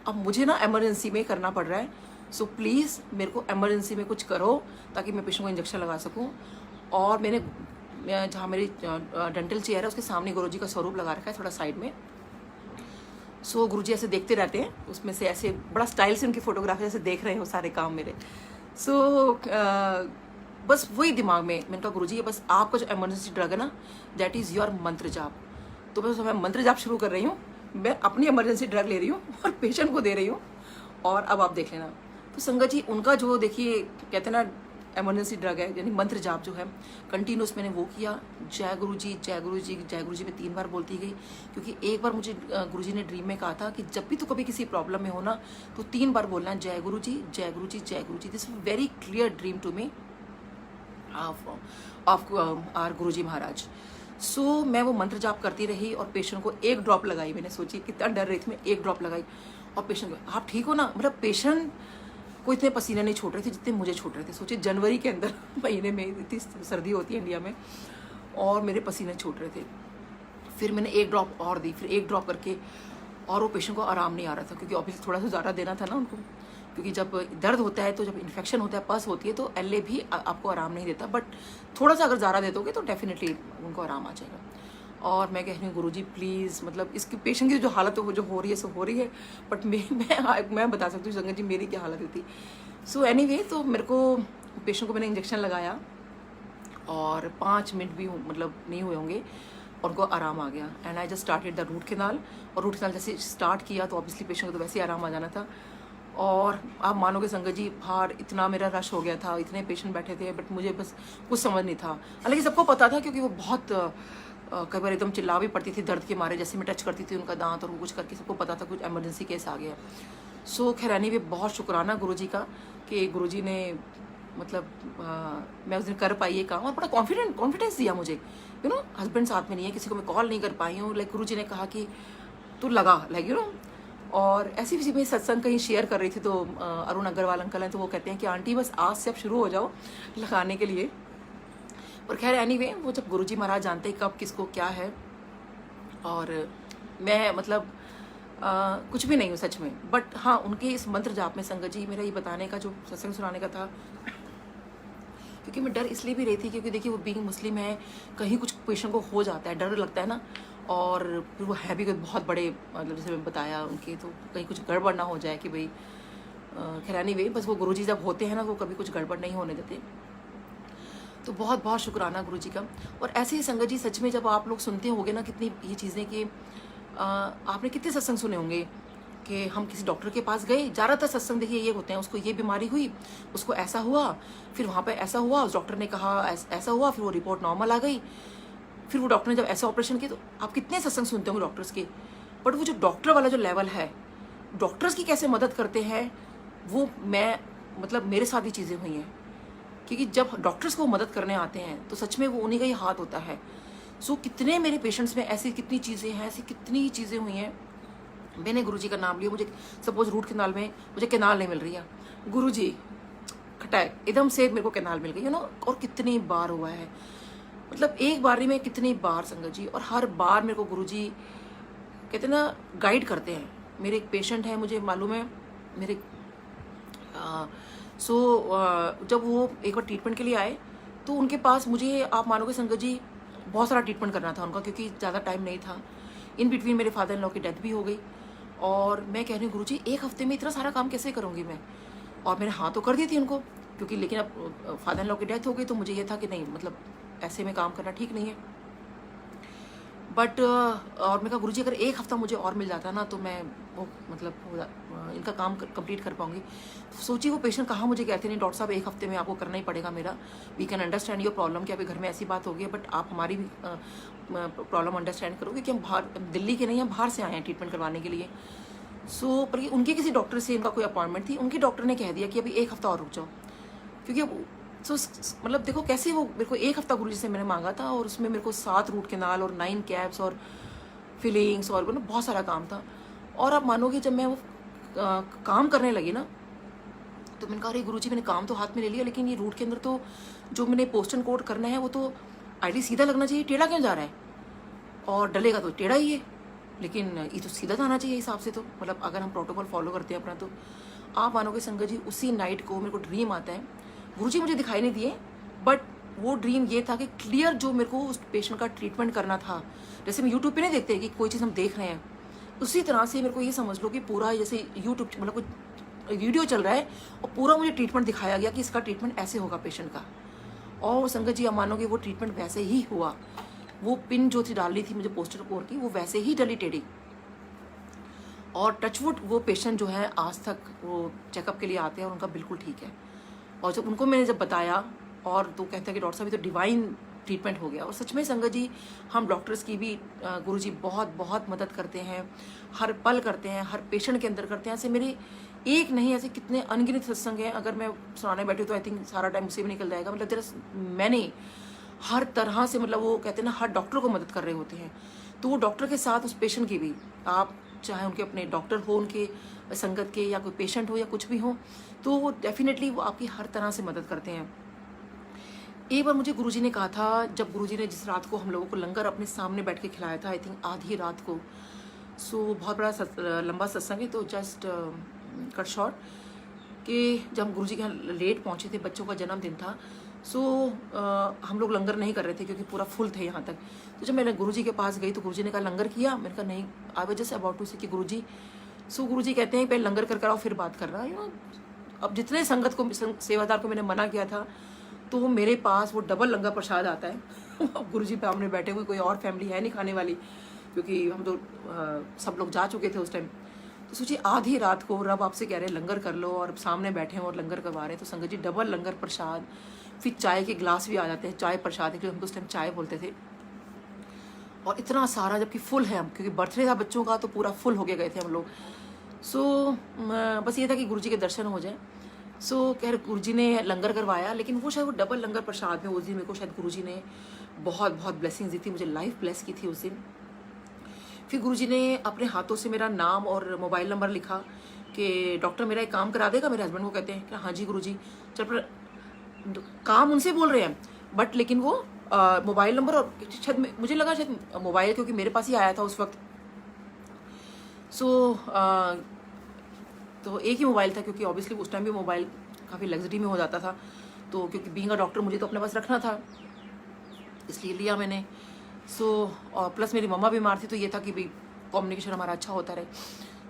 अब मुझे ना इमरजेंसी में करना पड़ रहा है, सो प्लीज़ मेरे को इमरजेंसी में कुछ करो ताकि मैं पेशेंट को इंजेक्शन लगा सकूँ। और मैंने जहाँ मेरी डेंटल चेयर है उसके सामने गुरुजी का स्वरूप लगा रखा है थोड़ा साइड में। सो गुरुजी ऐसे देखते रहते हैं, उसमें से ऐसे बड़ा स्टाइल से उनकी फोटोग्राफी ऐसे देख रहे हो सारे काम मेरे। सो बस वही दिमाग में, मैंने कहा गुरुजी ये बस आपका जो इमरजेंसी ड्रग है ना दैट इज़ योर मंत्र जाप, तो बस मैं मंत्र जाप शुरू कर रही हूँ, मैं अपनी इमरजेंसी ड्रग ले रही हूँ और पेशेंट को दे रही हूँ, और अब आप देख लेना। तो संगत जी उनका जो देखिए कहते हैं ना इमरजेंसी ड्रग है यानी मंत्र जाप जो है कंटिन्यूस मैंने वो किया, जय गुरु जी जय गुरु जी जय गुरु जी में 3 बार बोलती गई, क्योंकि एक बार मुझे गुरु जी ने ड्रीम में कहा था कि जब भी तो कभी किसी प्रॉब्लम में हो ना तो 3 बार बोलना है जय गुरु जी जय गुरु जी जय Guru ji. This very clear dream to me of our Guru ji महाराज। सो मैं वो मंत्र जाप करती रही और पेशेंट को 1 ड्रॉप लगाई, मैंने सोची कितना डर रही थी मैं, 1 ड्रॉप लगाई और पेशेंट को आप ठीक हो ना, मतलब पेशेंट को इतने पसीने नहीं छूट रहे थे जितने मुझे छूट रहे थे। सोचिए जनवरी के अंदर महीने में इतनी सर्दी होती है इंडिया में और मेरे पसीने छूट रहे थे। फिर मैंने 1 ड्रॉप और दी, फिर 1 ड्रॉप करके, और वो पेशेंट को आराम नहीं आ रहा था क्योंकि ऑब्वियसली थोड़ा सा ज़्यादा देना था ना उनको, क्योंकि जब दर्द होता है तो जब इन्फेक्शन होता है पस होती है तो एलए भी आपको आराम नहीं देता, बट थोड़ा सा अगर ज़्यादा दे दोगे तो डेफिनेटली उनको आराम आ जाएगा। और मैं कह रही हूँ गुरुजी प्लीज़, मतलब इसकी पेशेंट की जो हालत है वो जो हो रही है सो हो रही है, बट मैं बता सकती हूँ संगत जी मेरी क्या हालत थी। सो एनीवे तो मेरे को पेशेंट को मैंने इंजेक्शन लगाया और 5 मिनट भी मतलब नहीं हुए होंगे और उनको आराम आ गया। And I just started the root canal, और रूट कैनाल जैसे स्टार्ट किया तो ऑब्वियसली पेशेंट को तो वैसे ही आराम आ जाना था। और आप मानोगे संगत जी बाहर इतना मेरा रश हो गया था, इतने पेशेंट बैठे थे, बट मुझे बस कुछ समझ नहीं था। हालांकि सबको पता था क्योंकि वो बहुत कई बार एकदम चिल्ला भी पड़ती थी दर्द के मारे, जैसे मैं टच करती थी उनका दांत और वो कुछ करके सबको पता था कुछ इमरजेंसी केस आ गया। सो खैर एनीवे बहुत शुक्राना गुरुजी का कि गुरुजी ने मतलब मैं उस दिन कर पाई ये काम और बड़ा कॉन्फिडेंस दिया मुझे। यू नो हस्बैंड साथ में नहीं है, किसी को मैं कॉल नहीं कर पाई हूँ, लाइक गुरुजी ने कहा कि तू लगा, लाइक यू नो। और ऐसी किसी में सत्संग कहीं शेयर कर रही थी तो अरुण अग्रवाल अंकल हैं, तो वो कहते हैं कि आंटी बस आज से आप शुरू हो जाओ लगाने के लिए। पर खैर एनीवे वो जब गुरुजी महाराज जानते हैं कब किसको क्या है, और मैं मतलब कुछ भी नहीं हूँ सच में, बट हाँ उनके इस मंत्र जाप में संगत जी मेरा ये बताने का जो सत्संग सुनाने का था, क्योंकि मैं डर इसलिए भी रही थी क्योंकि देखिए वो बीइंग मुस्लिम है, कहीं कुछ पेशेंट को हो जाता है डर लगता है ना, और फिर वो है भी बहुत बड़े मतलब जैसे मैं बताया उनके, तो कहीं कुछ गड़बड़ ना हो जाए कि भाई खैर एनीवे बस वो गुरुजी जब होते हैं ना वो कभी कुछ गड़बड़ नहीं होने देते। तो बहुत बहुत शुक्राना गुरुजी का। और ऐसे ही संगत जी सच में जब आप लोग सुनते होंगे ना कितनी ये चीज़ें कि आपने कितने सत्संग सुने होंगे कि हम किसी डॉक्टर के पास गए, ज़्यादातर सत्संग देखिए ये होते हैं, उसको ये बीमारी हुई, उसको ऐसा हुआ, फिर वहाँ पे ऐसा हुआ, उस डॉक्टर ने कहा ऐसा हुआ, फिर वो रिपोर्ट नॉर्मल आ गई, फिर वो डॉक्टर ने जब ऐसे ऑपरेशन किए, तो आप कितने सत्संग सुनते होंगे डॉक्टर्स के, बट वो जो डॉक्टर वाला जो लेवल है, डॉक्टर्स की कैसे मदद करते हैं, वो मैं मतलब मेरे साथ ही चीज़ें हुई हैं, क्योंकि जब डॉक्टर्स को मदद करने आते हैं तो सच में वो उन्हीं का ही हाथ होता है। सो कितने मेरे पेशेंट्स में ऐसी कितनी चीज़ें हैं, ऐसी कितनी चीज़ें हुई हैं। मैंने गुरुजी का नाम लिया, मुझे सपोज रूट कैनाल में मुझे कैनाल नहीं मिल रही है, गुरुजी खटाए एकदम से मेरे को कैनाल मिल गई, यू नो। और कितनी बार हुआ है, मतलब एक बार नहीं, मैं कितनी बार संगत जी, और हर बार मेरे को गुरुजी कहते हैं ना गाइड करते हैं। मेरे एक पेशेंट है, मुझे मालूम है मेरे जब वो एक बार ट्रीटमेंट के लिए आए तो उनके पास मुझे, आप मानोगे संगत जी, बहुत सारा ट्रीटमेंट करना था उनका, क्योंकि ज़्यादा टाइम नहीं था। इन बिटवीन मेरे फादर इन लॉ की डेथ भी हो गई, और मैं कह रही हूँ गुरुजी एक हफ्ते में इतना सारा काम कैसे करूँगी मैं। और मैंने हाँ तो कर दी थी उनको, क्योंकि लेकिन अब फादर इन लॉ की डेथ हो गई तो मुझे ये था कि नहीं, मतलब ऐसे में काम करना ठीक नहीं है। बट और मैं कहा गुरुजी अगर एक हफ्ता मुझे और मिल जाता ना तो मैं वो मतलब इनका काम कंप्लीट कर पाऊंगी। सोचिए वो पेशेंट कहाँ मुझे कहते नहीं डॉक्टर साहब एक हफ्ते में आपको करना ही पड़ेगा मेरा, we can understand your problem, कि अभी घर में ऐसी बात हो गई है, बट आप हमारी भी प्रॉब्लम अंडरस्टैंड करोगे कि हम बाहर दिल्ली के नहीं, हम बाहर से आए हैं ट्रीटमेंट करवाने के लिए। सो पर उनके किसी डॉक्टर से इनका कोई अपॉइंटमेंट थी, उनके डॉक्टर ने कह दिया कि अभी एक हफ्ता और रुक जाओ, क्योंकि सो मतलब देखो कैसे वो मेरे को एक हफ्ता गुरुजी से मैंने मांगा था, और उसमें मेरे को 7 रूट कैनाल और 9 कैप्स और फीलिंग्स और मतलब बहुत सारा काम था। और आप मानोगे जब मैं वो काम करने लगी ना, तो मैंने कहा अरे गुरुजी मैंने काम तो हाथ में ले लिया, लेकिन ये रूट के अंदर तो जो मैंने पोस्टन कोड करना है वो तो आईडी सीधा लगना चाहिए, टेढ़ा क्यों जा रहा है, और डलेगा तो टेढ़ा ही है, लेकिन ये तो सीधा जाना चाहिए हिसाब से। तो मतलब अगर हम प्रोटोकॉल फॉलो करते हैं अपना, तो आप मानोगे संगत जी उसी नाइट को मेरे को ड्रीम आता है। गुरुजी मुझे दिखाई नहीं दिए, बट वो ड्रीम ये था कि क्लियर जो मेरे को उस पेशेंट का ट्रीटमेंट करना था, जैसे हम यूट्यूब पे नहीं देखते कि कोई चीज़ हम देख रहे हैं, उसी तरह से मेरे को ये समझ लो कि पूरा जैसे यूट्यूब मतलब कोई वीडियो चल रहा है और पूरा मुझे ट्रीटमेंट दिखाया गया कि इसका ट्रीटमेंट ऐसे होगा पेशेंट का। और संगत जी आप मानोगे वो ट्रीटमेंट वैसे ही हुआ, वो पिन जो थी डालनी थी मुझे पोस्टर कोड की, वो वैसे ही डली टेढ़ी। और टचवुड वो पेशेंट जो है आज तक वो चेकअप के लिए आते हैं और उनका बिल्कुल ठीक है। और जब उनको मैंने जब बताया, और तो कहते हैं कि डॉक्टर साहब ये तो डिवाइन ट्रीटमेंट हो गया। और सच में संगत जी हम डॉक्टर्स की भी गुरुजी बहुत बहुत मदद करते हैं, हर पल करते हैं, हर पेशेंट के अंदर करते हैं। ऐसे मेरे एक नहीं, ऐसे कितने अनगिनत सत्संग हैं, अगर मैं सुनाने बैठी तो आई थिंक सारा टाइम उसी में निकल जाएगा। मतलब जरा मैंने हर तरह से, मतलब वो कहते हैं ना हर डॉक्टर को मदद कर रहे होते हैं, तो वो डॉक्टर के साथ उस पेशेंट की भी, आप चाहे उनके अपने डॉक्टर हो, उनके संगत के, या कोई पेशेंट हो या कुछ भी हो, तो वो डेफिनेटली वो आपकी हर तरह से मदद करते हैं। एक बार मुझे गुरुजी ने कहा था, जब गुरुजी ने जिस रात को हम लोगों को लंगर अपने सामने बैठ के खिलाया था, आई थिंक आधी रात को, सो बहुत बड़ा लंबा सत्संग है, तो जस्ट कट शॉर्ट कि जब गुरुजी के यहाँ लेट पहुँचे थे, बच्चों का जन्मदिन था, सो हम लोग लंगर नहीं कर रहे थे क्योंकि पूरा फुल थे यहाँ तक। तो जब मैं गुरुजी के पास गई तो गुरुजी ने कहा लंगर किया, मैंने कहा नहीं, I was just about to say कि गुरुजी, सो गुरुजी कहते हैं पहले लंगर कर कराओ फिर बात करना, यू नो। अब जितने संगत को, सेवादार को मैंने मना किया था, तो वो मेरे पास वो डबल लंगर प्रसाद आता है। अब गुरुजी पे हमने बैठे हुए, कोई और फैमिली है नहीं खाने वाली, क्योंकि हम तो सब लोग जा चुके थे उस टाइम। तो सोचिए आधी रात को रब आपसे कह रहे हैं लंगर कर लो, और सामने बैठे हैं और लंगर करवा रहे हैं। तो संगत जी डबल लंगर प्रसाद, फिर चाय के गिलास भी आ जाते हैं, चाय प्रसाद है, हम तो उस टाइम चाय बोलते थे। और इतना सारा, जबकि फुल है हम, क्योंकि बर्थडे था बच्चों का, तो पूरा फुल हो गए थे हम लोग। सो बस ये था कि गुरुजी के दर्शन हो जाए। सो खैर गुरुजी ने लंगर करवाया, लेकिन वो शायद वो डबल लंगर प्रसाद में उस दिन मेरे को शायद गुरुजी ने बहुत बहुत ब्लेसिंग्स दी थी, मुझे लाइफ ब्लेस की थी उस दिन। फिर गुरुजी ने अपने हाथों से मेरा नाम और मोबाइल नंबर लिखा कि डॉक्टर मेरा एक काम करा देगा। मेरे हस्बैंड को कहते हैं कि हाँ जी गुरुजी, चल पर काम उनसे बोल रहे हैं, बट लेकिन वो मोबाइल नंबर, और शायद मुझे लगा शायद मोबाइल क्योंकि मेरे पास ही आया था उस वक्त। सो तो एक ही मोबाइल था, क्योंकि ऑब्वियसली उस टाइम भी मोबाइल काफ़ी लग्जरी में हो जाता था, तो क्योंकि बीइंग अ डॉक्टर मुझे तो अपने पास रखना था, इसलिए लिया मैंने। सो और प्लस मेरी मम्मा बीमार थी, तो ये था कि भाई कम्युनिकेशन हमारा अच्छा होता रहे।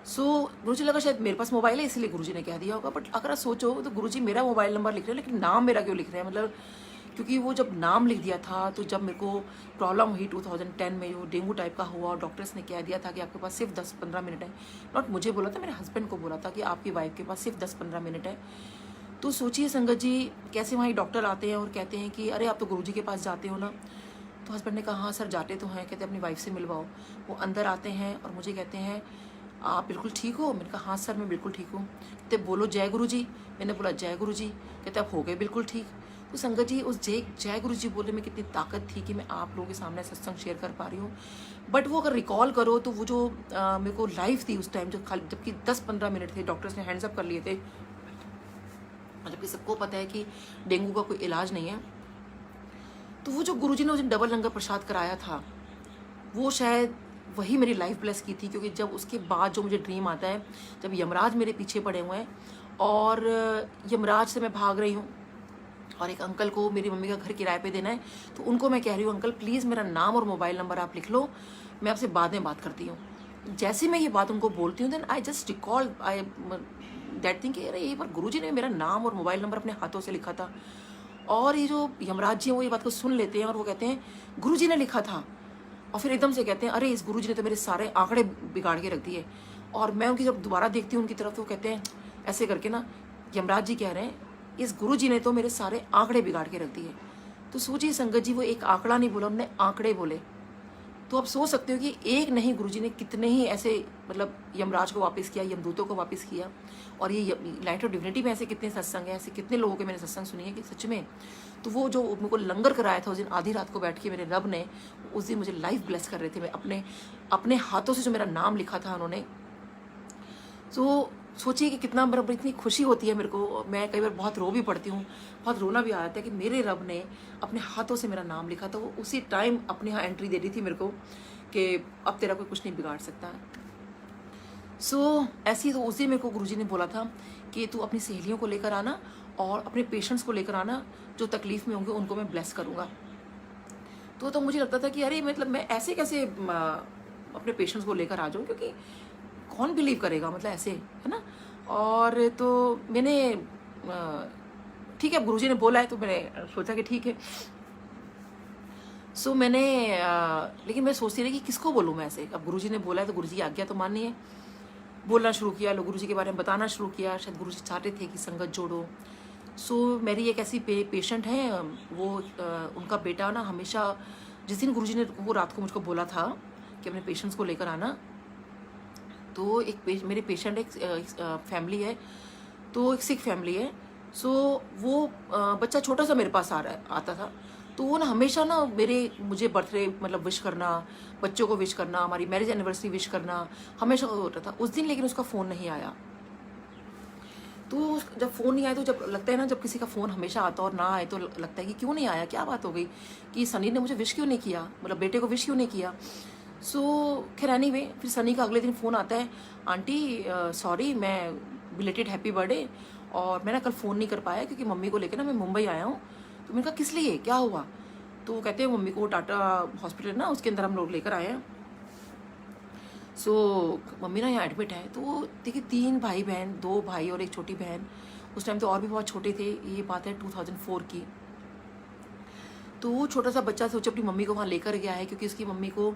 सो गुरुजी लगा शायद मेरे पास मोबाइल है इसलिए गुरुजी ने कह दिया होगा, बट अगर आप सोचो तो गुरुजी मेरा मोबाइल नंबर लिख रहे हैं, लेकिन नाम मेरा क्यों लिख रहे हैं? मतलब क्योंकि वो जब नाम लिख दिया था, तो जब मेरे को प्रॉब्लम हुई 2010 में, जो डेंगू टाइप का हुआ, और डॉक्टर्स ने कह दिया था कि आपके पास सिर्फ 10-15 मिनट है। नॉट मुझे बोला था, मेरे हस्बैंड को बोला था कि आपकी वाइफ के पास सिर्फ 10-15 मिनट है। तो सोचिए संगत जी कैसे वहाँ डॉक्टर आते हैं और कहते हैं कि अरे आप तो गुरुजी के पास जाते हो ना। तो हस्बैंड ने कहा हाँ सर जाते तो हैं, कहते अपनी वाइफ से मिलवाओ। वो अंदर आते हैं और मुझे कहते हैं आप बिल्कुल ठीक हो? मैंने कहा हाँ सर मैं बिल्कुल ठीक हूँ। कहते बोलो जय गुरु जी। मैंने बोला जय गुरु जी। कहते आप हो गए बिल्कुल ठीक। तो संगत जी उस जय गुरु जी बोलने में कितनी ताकत थी कि मैं आप लोगों के सामने सत्संग शेयर कर पा रही हूँ। बट वो अगर रिकॉल करो तो वो जो मेरे को लाइफ थी उस टाइम, जो खाली जबकि 10-15 मिनट थे, डॉक्टर्स ने हैंड्स अप कर लिए थे, जबकि सबको पता है कि डेंगू का कोई इलाज नहीं है। तो वो जो गुरुजी ने उस दिन डबल लंगर प्रसाद कराया था, वो शायद वही मेरी लाइफ ब्लेस की थी। क्योंकि जब उसके बाद जो मुझे ड्रीम आता है, जब यमराज मेरे पीछे पड़े हुए हैं और यमराज से मैं भाग रही हूँ और एक अंकल को मेरी मम्मी का घर किराए पे देना है, तो उनको मैं कह रही हूँ अंकल प्लीज़ मेरा नाम और मोबाइल नंबर आप लिख लो, मैं आपसे बाद में बात करती हूँ। जैसे मैं ये बात उनको बोलती हूँ then I just recall I that thing कि अरे ये बार गुरुजी ने मेरा नाम और मोबाइल नंबर अपने हाथों से लिखा था। और ये जो यमराज जी हैं वो ये बात को सुन लेते हैं और वो कहते हैं गुरुजी ने लिखा था। और फिर एकदम से कहते हैं अरे इस गुरुजी ने तो मेरे सारे आंकड़े बिगाड़ के रख दिए। और मैं उनकी जब दोबारा देखती हूँ उनकी तरफ तो वो कहते हैं ऐसे करके ना, यमराज जी कह रहे हैं इस गुरुजी ने तो मेरे सारे आंकड़े बिगाड़ के रख दिए। तो सोचिए संगत जी, वो एक आंकड़ा नहीं बोला, उन्होंने आंकड़े बोले। तो आप सोच सकते हो कि एक नहीं गुरुजी ने कितने ही ऐसे मतलब यमराज को वापस किया, यमदूतों को वापस किया। और ये लाइट ऑफ डिविनिटी में ऐसे कितने सत्संग हैं, ऐसे कितने लोगों के मैंने सत्संग सुनी है कि सच में। तो वो जो मेरे को लंगर कराया था उस दिन आधी रात को बैठ के मेरे रब ने, उस दिन मुझे लाइफ ब्लेस कर रहे थे। मैं अपने हाथों से जो मेरा नाम लिखा था उन्होंने, तो सोचिए कि कितना मतलब इतनी खुशी होती है मेरे को। मैं कई बार बहुत रो भी पड़ती हूँ, बहुत रोना भी आ जाता है कि मेरे रब ने अपने हाथों से मेरा नाम लिखा था। वो उसी टाइम अपने यहाँ एंट्री दे दी थी मेरे को कि अब तेरा कोई कुछ नहीं बिगाड़ सकता। सो ऐसी तो उस दिन मेरे को गुरुजी ने बोला था कि तू अपनी सहेलियों को लेकर आना और अपने पेशेंट्स को लेकर आना, जो तकलीफ में होंगे उनको मैं ब्लेस करूँगा। तो मुझे लगता था कि अरे मतलब मैं ऐसे कैसे अपने पेशेंट्स को लेकर आ जाऊँ, क्योंकि कौन बिलीव करेगा मतलब ऐसे, है ना। और तो मैंने ठीक है गुरुजी ने बोला है तो मैंने सोचा कि ठीक है। सो मैंने लेकिन मैं सोचती रही कि किसको बोलूँ मैं ऐसे। अब गुरुजी ने बोला है तो गुरुजी की आज्ञा तो माननी है। बोलना शुरू किया, लोग गुरुजी के बारे में बताना शुरू किया। शायद गुरुजी चाहते थे कि संगत जोड़ो। सो मेरी एक ऐसी पेशेंट है, वो उनका बेटा ना हमेशा, जिस दिन गुरुजी ने वो रात को मुझको बोला था कि अपने पेशेंट्स को लेकर आना, तो मेरे पेशेंट एक फैमिली है, तो एक सिख फैमिली है। सो वो बच्चा छोटा सा मेरे पास आता था। तो वो ना हमेशा ना मुझे बर्थडे मतलब विश करना, बच्चों को विश करना, हमारी मैरिज एनिवर्सरी विश करना हमेशा होता था। उस दिन लेकिन उसका फ़ोन नहीं आया। तो जब फ़ोन नहीं आया तो जब लगता है ना, जब किसी का फ़ोन हमेशा आता और ना आए तो लगता है कि क्यों नहीं आया, क्या बात हो गई, कि सनी ने मुझे विश क्यों नहीं किया, मतलब बेटे को विश क्यों नहीं किया। सो खैर एनीवे, फिर सनी का अगले दिन फ़ोन आता है, आंटी सॉरी मैं बिलेटेड हैप्पी बर्थडे, और मैं ना कल फ़ोन नहीं कर पाया क्योंकि मम्मी को लेकर ना मैं मुंबई आया हूँ। तो मैंने कहा किस लिए, क्या हुआ। तो वो कहते हैं मम्मी को टाटा हॉस्पिटल ना उसके अंदर हम लोग लेकर आए हैं। सो मम्मी ना यहाँ एडमिट है। तो देखिए 3 भाई बहन, 2 भाई और एक छोटी बहन, उस टाइम तो और भी बहुत छोटे थे, ये बात है 2004 की। तो वो छोटा सा बच्चा सोचे अपनी मम्मी को वहाँ लेकर गया है क्योंकि उसकी मम्मी को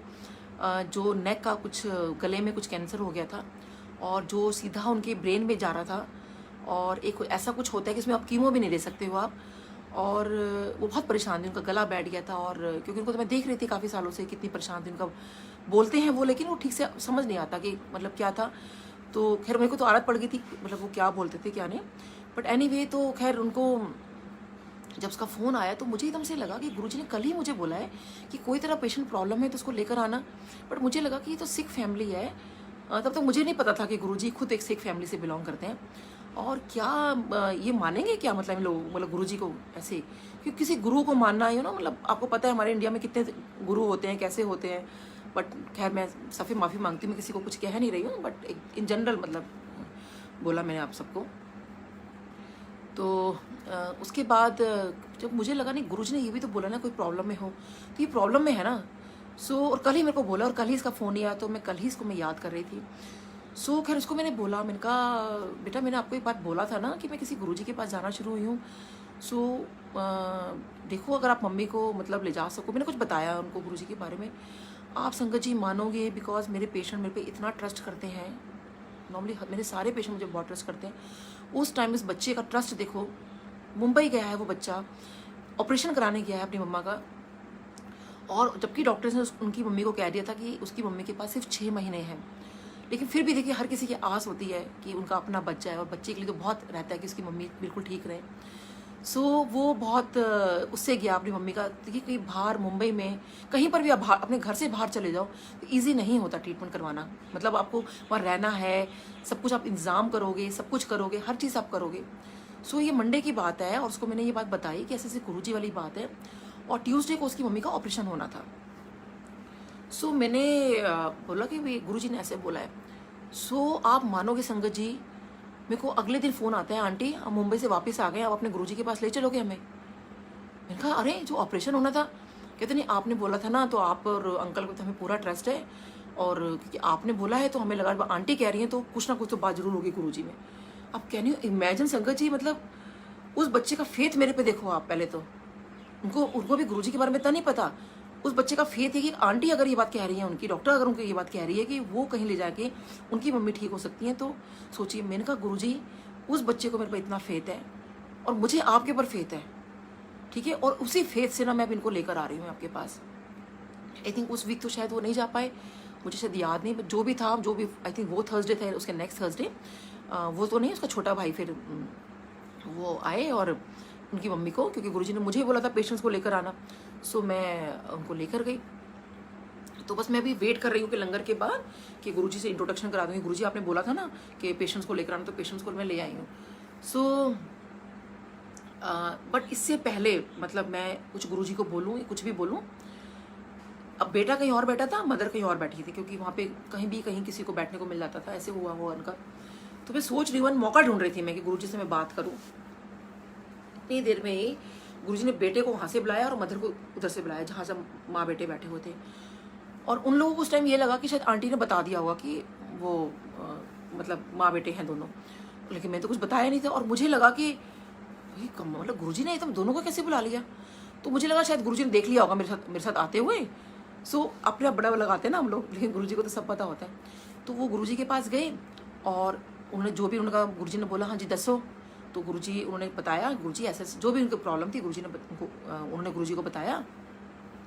जो नेक का कुछ गले में कुछ कैंसर हो गया था और जो सीधा उनके ब्रेन में जा रहा था, और एक ऐसा कुछ होता है कि इसमें आप कीमो भी नहीं ले सकते हो आप। और वो बहुत परेशान थी, उनका गला बैठ गया था। और क्योंकि उनको तो मैं देख रही थी काफ़ी सालों से कितनी परेशान थी, उनका बोलते हैं वो लेकिन वो ठीक से समझ नहीं आता कि मतलब क्या था। तो खैर मेरे को तो आदत पड़ गई थी मतलब वो क्या बोलते थे क्या नहीं। बट एनीवे तो खैर उनको जब उसका फ़ोन आया तो मुझे एकदम से लगा कि गुरुजी ने कल ही मुझे बोला है कि कोई तेरा पेशेंट प्रॉब्लम है तो उसको लेकर आना। बट मुझे लगा कि ये तो सिख फैमिली है। तब तक मुझे नहीं पता था कि गुरुजी खुद एक सिख फैमिली से बिलोंग करते हैं। और क्या ये मानेंगे क्या, मतलब लोग मतलब गुरुजी को ऐसे, क्योंकि किसी गुरु को मानना है ना, मतलब आपको पता है हमारे इंडिया में कितने गुरु होते हैं, कैसे होते हैं। बट खैर मैं सफ़ी माफ़ी मांगती हूँ, मैं किसी को कुछ कह नहीं रही हूँ, बट इन जनरल मतलब बोला मैंने आप सबको। तो उसके बाद जब मुझे लगा नहीं गुरुजी ने ये भी तो बोला ना कोई प्रॉब्लम में हो, तो ये प्रॉब्लम में है ना। सो और कल ही मेरे को बोला और कल ही इसका फ़ोन नहीं आया, तो मैं कल ही इसको मैं याद कर रही थी। सो खैर उसको मैंने बोला, मैंने कहा बेटा मैंने आपको एक बात बोला था ना कि मैं किसी गुरुजी के पास जाना शुरू हुई हूँ। सो देखो अगर आप मम्मी को मतलब ले जा सको, मैंने कुछ बताया उनको गुरुजी के बारे में। आप संगत जी मानोगे, बिकॉज मेरे पेशेंट मेरे पे इतना ट्रस्ट करते हैं, नॉर्मली मेरे सारे पेशेंट मुझे बहुत ट्रस्ट करते हैं। उस टाइम इस बच्चे का ट्रस्ट देखो, मुंबई गया है वो बच्चा, ऑपरेशन कराने गया है अपनी मम्मा का, और जबकि डॉक्टर ने उनकी मम्मी को कह दिया था कि उसकी मम्मी के पास सिर्फ 6 महीने हैं, लेकिन फिर भी देखिए हर किसी की आस होती है कि उनका अपना बच्चा है, और बच्चे के लिए तो बहुत रहता है कि उसकी मम्मी बिल्कुल ठीक रहे। सो वो बहुत उससे गया अपनी मम्मी का। देखिए कहीं बाहर मुंबई में कहीं पर भी आप अपने घर से बाहर चले जाओ तो ईजी नहीं होता ट्रीटमेंट करवाना। मतलब आपको वहाँ रहना है, सब कुछ आप इंतज़ाम करोगे, सब कुछ करोगे, हर चीज़ आप करोगे। सो ये मंडे की बात है और उसको मैंने ये बात बताई कि ऐसे ऐसे गुरुजी वाली बात है, और ट्यूसडे को उसकी मम्मी का ऑपरेशन होना था। सो मैंने बोला कि भाई गुरुजी ने ऐसे बोला है। सो आप मानोगे संगत जी, मेरे को अगले दिन फ़ोन आता है, आंटी हम मुंबई से वापस आ गए, आप अपने गुरुजी के पास ले चलोगे हमें। मैंने कहा अरे जो ऑपरेशन होना था। कहते नहीं आपने बोला था ना, तो आप और अंकल को तो हमें पूरा ट्रस्ट है, और क्योंकि आपने बोला है तो हमें लगा आंटी कह रही हैं तो कुछ ना कुछ तो बात जरूर होगी गुरुजी में। अब कैन यू इमेजिन संगत जी, मतलब उस बच्चे का फेथ मेरे पे देखो आप। पहले तो उनको भी गुरुजी के बारे में इतना नहीं पता। उस बच्चे का फेथ है कि आंटी अगर ये बात कह रही है, उनकी डॉक्टर अगर उनको ये बात कह रही है कि वो कहीं ले जाके उनकी मम्मी ठीक हो सकती हैं, तो सोचिए। मैंने कहा गुरुजी उस बच्चे को मेरे पे इतना फेथ है और मुझे आपके ऊपर फेथ है, ठीक है, और उसी फेथ से ना मैं अब इनको लेकर आ रही हूँ आपके पास। आई थिंक उस वीक तो शायद वो नहीं जा पाए, मुझे शायद याद नहीं, जो भी था, जो भी आई थिंक वो थर्सडे था, उसके नेक्स्ट थर्सडे वो तो नहीं, उसका छोटा भाई फिर वो आए और उनकी मम्मी को, क्योंकि गुरुजी ने मुझे ही बोला था पेशेंट्स को लेकर आना। सो मैं उनको लेकर गई। तो बस मैं अभी वेट कर रही हूँ कि लंगर के बाद कि गुरुजी से इंट्रोडक्शन करा दूँगी। गुरुजी आपने बोला था ना कि पेशेंट्स को लेकर आना, तो पेशेंट्स को मैं ले आई हूँ। सो बट इससे पहले मतलब मैं कुछ गुरुजी को बोलूँ, कुछ भी बोलूँ, अब बेटा कहीं और बैठा था, मदर कहीं और बैठी थी, क्योंकि वहाँ पे कहीं किसी को बैठने को मिल जाता था, ऐसे हुआ उनका। तो मैं सोच रही हूँ, मौका ढूंढ रही थी मैं कि गुरुजी से मैं बात करूँ। इतनी देर में ही गुरुजी ने बेटे को वहाँ से बुलाया और मदर को उधर से बुलाया, जहाँ से माँ बेटे बैठे हुए थे। और उन लोगों को उस टाइम ये लगा कि शायद आंटी ने बता दिया होगा कि वो मतलब माँ बेटे हैं दोनों, लेकिन मैं तो कुछ बताया नहीं था। और मुझे लगा कि मतलब गुरुजी ने एकदम दोनों को कैसे बुला लिया। तो मुझे लगा शायद गुरुजी ने देख लिया होगा मेरे साथ आते हुए। सो अपने आप बड़ा लगाते हैं ना हम लोग, लेकिन गुरुजी को तो सब पता होता है। तो वो गुरुजी के पास गए और उन्होंने जो भी उनका, गुरुजी ने बोला हाँ जी दसो। तो गुरुजी उन्होंने बताया, गुरुजी ऐसे जो भी उनकी प्रॉब्लम थी गुरुजी ने उन्होंने गुरुजी को बताया।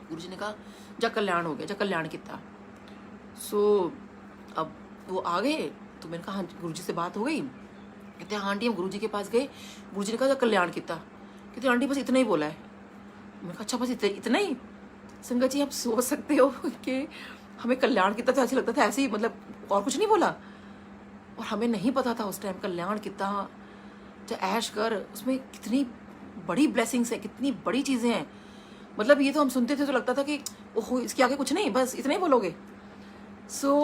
गुरुजी ने कहा जा कल्याण हो गया, जा कल्याण किया। सो अब वो आ गए, तो मैंने कहा हाँ गुरुजी से बात हो गई। कहते हैं हाँ आंटी हम गुरुजी के पास गए, गुरुजी ने कहा जा कल्याण किया। कहते आंटी बस इतना ही बोला है। मैंने कहा अच्छा बस इतना ही। संगत जी आप सोच सकते हो कि हमें कल्याण किया तो ऐसे लगता था ऐसे ही, मतलब और कुछ नहीं बोला। और हमें नहीं पता था उस टाइम कल्याण कितना ऐश कर, उसमें कितनी बड़ी ब्लेसिंग्स है, कितनी बड़ी चीज़ें हैं। मतलब ये तो हम सुनते थे तो लगता था कि ओहो इसके आगे कुछ नहीं, बस इतना ही बोलोगे। सो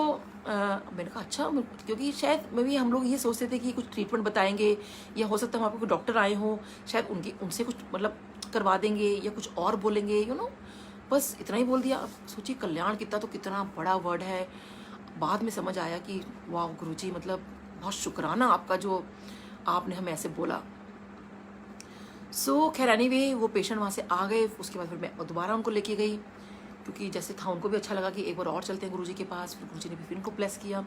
मैंने कहा अच्छा, क्योंकि शायद मैं भी हम लोग ये सोचते थे कि कुछ ट्रीटमेंट बताएंगे, या हो सकता है वहाँ पर कोई डॉक्टर आए हों, शायद उनसे कुछ मतलब करवा देंगे या कुछ और बोलेंगे, यू नो, बस इतना ही बोल दिया। अब सोचिए कल्याण कितना तो कितना बड़ा वर्ड है। बाद में समझ आया कि वाह गुरुजी, मतलब बहुत शुक्राना आपका जो आपने हमें ऐसे बोला। सो खैर एनीवे वो पेशेंट वहाँ से आ गए। उसके बाद फिर मैं दोबारा उनको लेके गई, क्योंकि जैसे था उनको भी अच्छा लगा कि एक बार और चलते हैं गुरुजी के पास। फिर गुरुजी ने भी फिर उनको ब्लेस किया।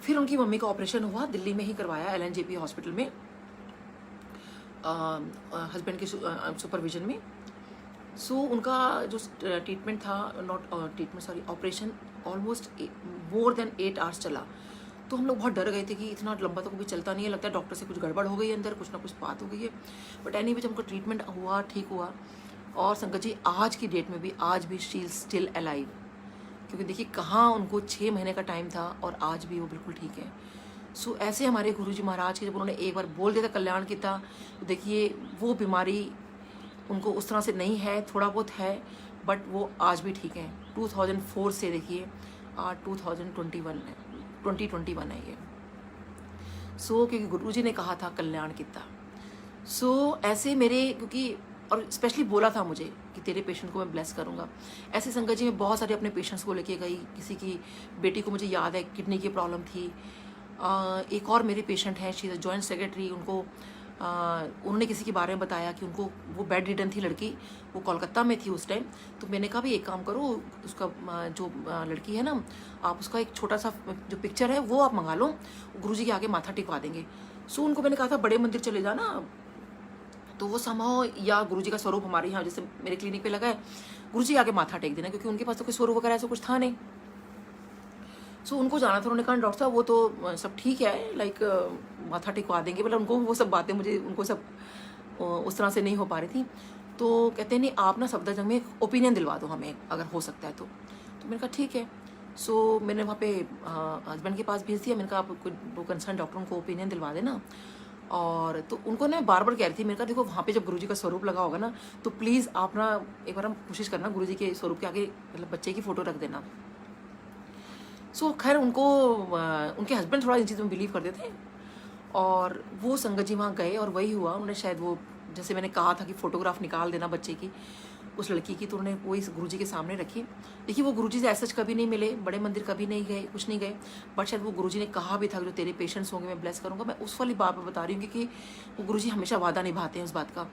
फिर उनकी मम्मी का ऑपरेशन हुआ, दिल्ली में ही करवाया, LNJP हॉस्पिटल में, हस्बैंड के सुपरविजन में। सो उनका जो ट्रीटमेंट था, operation almost more than 8 hours चला। तो हम लोग बहुत डर गए थे कि इतना लंबा तो कभी चलता नहीं है, लगता है डॉक्टर से कुछ गड़बड़ हो गई है अंदर, कुछ ना कुछ बात हो गई है। बट एनीवे जब उनका ट्रीटमेंट हुआ, ठीक हुआ। और संगत जी आज की डेट में भी, आज भी शी इज स्टिल अलाइव, क्योंकि देखिए कहाँ उनको 6 महीने का टाइम था और आज भी वो बिल्कुल ठीक है। सो ऐसे हमारे गुरुजी महाराज के जब उन्होंने एक बार बोल दिया था कल्याण की था, तो देखिए वो बीमारी उनको उस तरह से नहीं है, थोड़ा बहुत है, बट वो आज भी ठीक है। 2004 से देखिए आज 2021 है ये। सो क्योंकि गुरुजी ने कहा था कल्याण कितना। सो ऐसे मेरे, क्योंकि और स्पेशली बोला था मुझे कि तेरे पेशेंट को मैं ब्लेस करूंगा। ऐसे संगत जी मैं बहुत सारे अपने पेशेंट्स को लेके गई। किसी की बेटी को मुझे याद है किडनी की प्रॉब्लम थी। एक और मेरे पेशेंट हैं, शी इज जॉइंट सेक्रेटरी, उनको उन्होंने किसी के बारे में बताया कि उनको वो बेड रिडन थी लड़की, वो कोलकाता में थी उस टाइम। तो मैंने कहा भाई एक काम करो, उसका जो लड़की है ना, आप उसका एक छोटा सा जो पिक्चर है वो आप मंगा लो, गुरुजी के आगे माथा टिकवा देंगे। सो उनको मैंने कहा था बड़े मंदिर चले जाना, तो वो समाओ या गुरुजी का स्वरूप हमारे यहाँ जैसे मेरे क्लिनिक पे लगा है, गुरुजी आके माथा टेक देना, क्योंकि उनके पास तो कोई स्वरूप वगैरह ऐसा कुछ था नहीं। सो उनको जाना था, उन्होंने कहा डॉक्टर साहब वो तो सब ठीक है, लाइक माथा टिकवा देंगे, मतलब उनको वो सब बातें मुझे उनको सब उस तरह से नहीं हो पा रही थी। तो कहते हैं नहीं आप ना सफदरजंग में एक ओपिनियन दिलवा दो हमें अगर हो सकता है तो मैंने कहा ठीक है। सो मैंने वहाँ पे हस्बैंड के पास भेज दिया, मैंने कहा आप वो कंसर्न डॉक्टरों को ओपिनियन दिलवा देना। और तो उनको ना बार बार कह रही थी, मैंने कहा देखो वहाँ पे जब गुरुजी का स्वरूप लगा होगा ना तो प्लीज़ आप ना एक बार हम कोशिश करना गुरुजी के स्वरूप के आगे मतलब बच्चे की फ़ोटो रख देना। सो खैर उनको उनके हस्बैंड थोड़ा इन चीज़ों में बिलीव करते थे, और वो संगत जी वहाँ गए और वही हुआ। उन्होंने शायद वो जैसे मैंने कहा था कि फ़ोटोग्राफ निकाल देना बच्चे की उस लड़की की, तो उन्होंने वो इस गुरुजी के सामने रखी। देखिए वो गुरुजी से ऐसा कभी नहीं मिले, बड़े मंदिर कभी नहीं गए, कुछ नहीं गए, बट शायद वो गुरुजी ने कहा भी था जो तेरे पेशेंट्स होंगे मैं ब्लेस करूँगा। मैं उस वाली बात पर बता रही हूँ कि वो गुरुजी हमेशा वादा निभाते हैं उस बात का।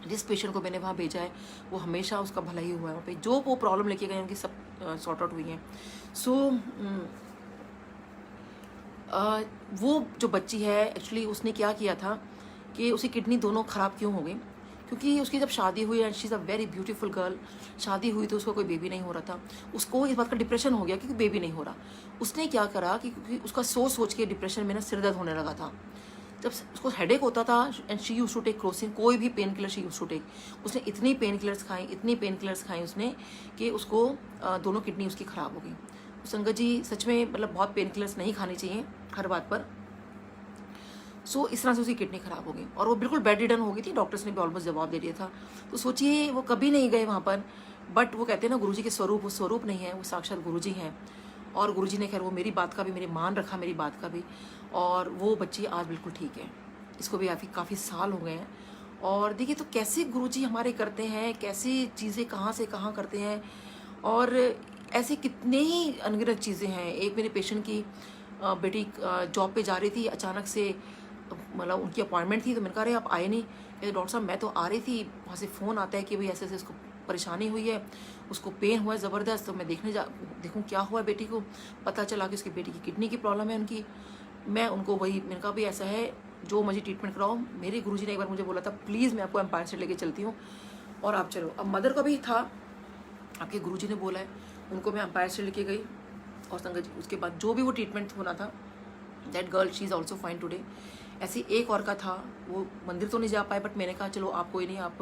जिस पेशेंट को मैंने वहाँ भेजा है वो हमेशा उसका भला ही हुआ है वहाँ पे, जो वो प्रॉब्लम लेके गए उनकी सब सॉर्ट आउट हुई हैं। सो वो जो बच्ची है एक्चुअली उसने क्या किया था कि उसकी किडनी दोनों ख़राब क्यों हो गई, क्योंकि उसकी जब शादी हुई and she is a very beautiful girl, शादी हुई तो उसको कोई बेबी नहीं हो रहा था, उसको इस बात का डिप्रेशन हो गया क्योंकि बेबी नहीं हो रहा। उसने क्या करा कि क्योंकि उसका सोच के डिप्रेशन में ना सिर दर्द होने लगा था, जब उसको हेडेक होता था and she use to take Crocin, कोई भी pain killer she use to take. उसने इतनी पेन किलर्स खाई उसने कि उसको दोनों किडनी उसकी ख़राब हो गई। संगत जी सच में मतलब बहुत पेन किलर्स नहीं खानी चाहिए हर बात पर। सो इस तरह से उसकी किडनी ख़राब हो गई और वो बिल्कुल बेड रिडन हो गई थी, डॉक्टर्स ने भी ऑलमोस्ट जवाब दे दिया था। तो सोचिए वो कभी नहीं गए वहाँ पर, बट वो कहते हैं ना गुरुजी के स्वरूप, वो स्वरूप नहीं है, वो साक्षात गुरुजी हैं। और गुरुजी ने खैर वो मेरी बात का भी मेरे मान रखा, मेरी बात का भी, और वो बच्ची आज बिल्कुल ठीक है। इसको भी काफ़ी साल हो गए हैं। और देखिए तो कैसे गुरुजी हमारे करते हैं, कैसी चीज़ें कहाँ से कहाँ करते हैं, और ऐसे कितने ही अनगिनत चीज़ें हैं। एक मेरे पेशेंट की बेटी जॉब पे जा रही थी, अचानक से मतलब उनकी अपॉइंटमेंट थी, तो मैंने कहा अरे आप आए नहीं। कहते डॉक्टर साहब मैं तो आ रही थी, वहाँ से फ़ोन आता है कि भाई ऐसे ऐसे उसको परेशानी हुई है, उसको पेन हुआ है ज़बरदस्त, तो मैं देखूँ क्या हुआ है बेटी को। पता चला कि उसकी बेटी की किडनी की प्रॉब्लम है उनकी। मैं उनको वही मैंने कहा भाई ऐसा है जो मुझे ट्रीटमेंट कराओ। मेरे गुरुजी ने एक बार मुझे बोला था प्लीज़ मैं आपको एम्पायर से लेके चलती हूँ और आप चलो। अब मदर का भी था, आपके गुरुजी ने बोला है, उनको मैं एम्पायर से लेके गई और संगत जी उसके बाद जो भी वो ट्रीटमेंट होना था, that girl she is also fine today. ऐसी एक और का था, वो मंदिर तो नहीं जा पाए, बट मैंने कहा चलो आप कोई नहीं, आप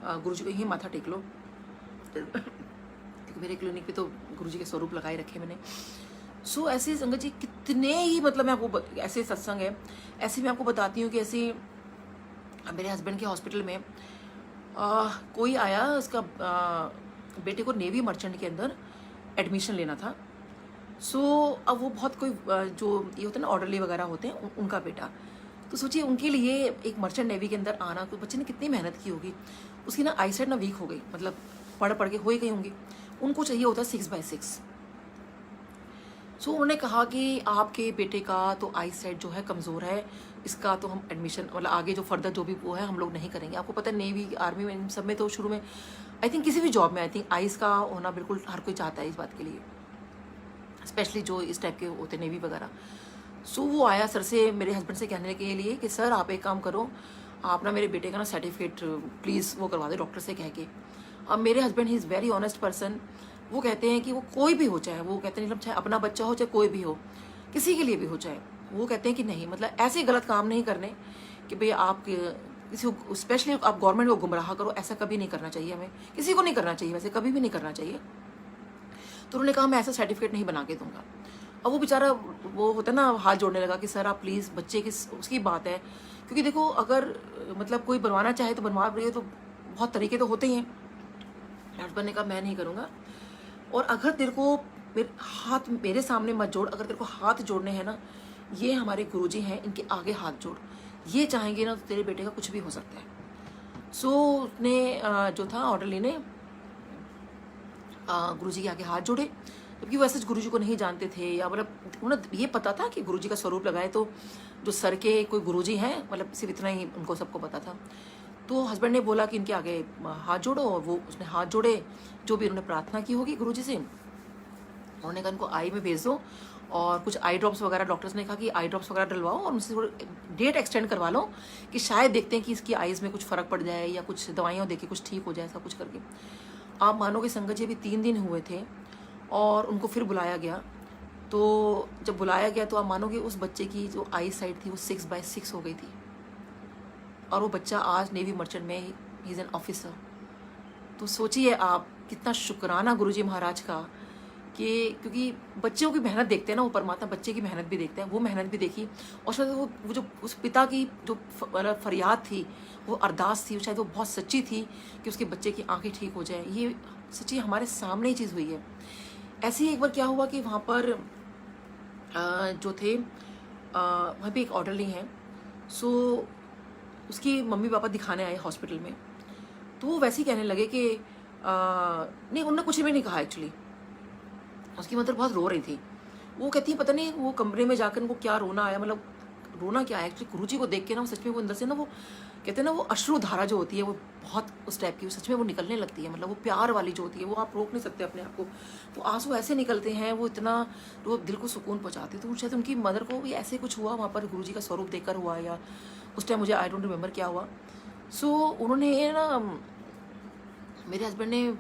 गुरुजी को ही माथा टेक लो क्योंकि मेरे क्लिनिक पे तो गुरुजी के स्वरूप लगाए रखे मैंने। सो ऐसे संगत जी कितने ही मतलब मैं आपको ऐसे सत्संग है, ऐसे मैं आपको बताती हूँ कि ऐसे मेरे हस्बैंड के हॉस्पिटल में कोई आया, उसका बेटे को नेवी मर्चेंट के अंदर एडमिशन लेना था। सो अब वो बहुत कोई जो ये होते हैं ना ऑर्डरली वगैरह होते हैं उनका बेटा, तो सोचिए उनके लिए एक मर्चेंट नेवी के अंदर आना, तो बच्चे ने कितनी मेहनत की होगी। उसकी ना आईसाइट ना वीक हो गई, मतलब पढ़ के हो ही गई होंगी। उनको चाहिए होता है 6/6। सो उन्होंने कहा कि आपके बेटे का तो आईसाइट जो है कमज़ोर है, इसका तो हम एडमिशन मतलब आगे जो फर्दर जो भी वो है हम लोग नहीं करेंगे। आपको पता है नेवी आर्मी में इन सब में तो शुरू में आई थिंक किसी भी जॉब में आई थिंक आइज़ का होना बिल्कुल हर कोई चाहता है इस बात के लिए, स्पेशली जो इस टाइप के होते हैं नेवी वगैरह। सो वो आया सर से, मेरे हस्बैंड से कहने के लिए कि सर आप एक काम करो, आप ना मेरे बेटे का ना सर्टिफिकेट प्लीज़ वो करवा दो डॉक्टर से कह के। अब मेरे husband he is very honest person, वो कहते हैं कि वो कोई भी हो, चाहे वो कहते हैं चाहे अपना बच्चा हो चाहे कोई भी हो, किसी के लिए भी हो चाहे, वो कहते हैं कि नहीं मतलब ऐसे गलत काम नहीं करने कि भाई आप किसी को स्पेशली आप गवर्नमेंट को गुमराह करो, ऐसा कभी नहीं करना चाहिए, हमें किसी को नहीं करना चाहिए, वैसे कभी भी नहीं करना चाहिए। तो उन्होंने कहा मैं ऐसा सर्टिफिकेट नहीं बना के दूंगा। अब वो बेचारा वो होता है ना हाथ जोड़ने लगा कि सर आप प्लीज़ बच्चे की उसकी बात है, क्योंकि देखो अगर मतलब कोई बनवाना चाहे तो बनवा रही है, तो बहुत तरीके तो होते ही हैं। हस्बैंड ने कहा मैं नहीं करूँगा, और अगर तेरे को हाथ मेरे सामने मत जोड़, अगर तेरे को हाथ जोड़ने हैं ना, ये हमारे गुरुजी हैं, इनके आगे हाथ जोड़, ये चाहेंगे ना तो तेरे बेटे का कुछ भी हो सकता है। सो उसने जो था ऑर्डरली ने गुरुजी के आगे हाथ जोड़े, जबकि वैसे गुरुजी को नहीं जानते थे, या मतलब उन्हें ये पता था कि गुरुजी का स्वरूप लगाए तो जो सर के कोई गुरुजी हैं, मतलब सिर्फ इतना ही उनको सबको पता था। तो हस्बैंड ने बोला कि इनके आगे हाथ जोड़ो, और वो उसने हाथ जोड़े, जो भी उन्होंने प्रार्थना की होगी गुरुजी से, उन्होंने कहा इनको आई में भेज दो, और कुछ आई ड्रॉप्स वगैरह डॉक्टर्स ने कहा कि आई ड्रॉप्स वगैरह डलवाओ और उनसे डेट एक्सटेंड करवा लो कि शायद देखते हैं कि इसकी आइज़ में कुछ फ़र्क पड़ जाए या कुछ दवाइयाँ देके कुछ ठीक हो जाए, ऐसा कुछ करके। आप मानोगे संगत जी अभी 3 दिन हुए थे और उनको फिर बुलाया गया। तो जब बुलाया गया तो आप मानोगे उस बच्चे की जो आई साइट थी वो 6/6 हो गई थी, और वो बच्चा आज नेवी मर्चेंट में ही इज़ एन ऑफिसर। तो सोचिए आप कितना शुक्राना गुरुजी महाराज का कि क्योंकि बच्चों की मेहनत देखते हैं ना, वो परमात्मा बच्चे की मेहनत भी देखते हैं, वो मेहनत भी देखी। और शायद वो जो उस पिता की जो फरियाद थी, वो अरदास थी, शायद वो बहुत सच्ची थी कि उसके बच्चे की आंखें ठीक हो जाए। ये सच्ची हमारे सामने ही चीज़ हुई है। ऐसे ही एक बार क्या हुआ कि वहाँ पर जो थे वहाँ पे एक ऑर्डरली हैं, सो उसकी मम्मी पापा दिखाने आए हॉस्पिटल में। तो वो वैसे ही कहने लगे कि नहीं, उन्होंने कुछ भी नहीं कहा एक्चुअली। उसकी मदर बहुत रो रही थी। वो कहती है पता नहीं वो कमरे में जाकर उनको क्या रोना आया, मतलब रोना क्या है एक्चुअली, गुरुजी को देख के ना वो सच में वो अंदर से ना वो कहते हैं ना वो अश्रु धारा जो होती है वो बहुत उस टाइप की सच में वो निकलने लगती है। मतलब वो प्यार वाली जो होती है वो आप रोक नहीं सकते अपने आप को। वो आंसू ऐसे निकलते हैं, वो इतना वो दिल को सुकून पहुंचाते। तो शायद उनकी मदर को भी ऐसे कुछ हुआ वहाँ पर गुरुजी का स्वरूप देखकर हुआ, या उस टाइम मुझे आई डोंट रिमेम्बर क्या हुआ। सो उन्होंने ना मेरे हस्बैंड ने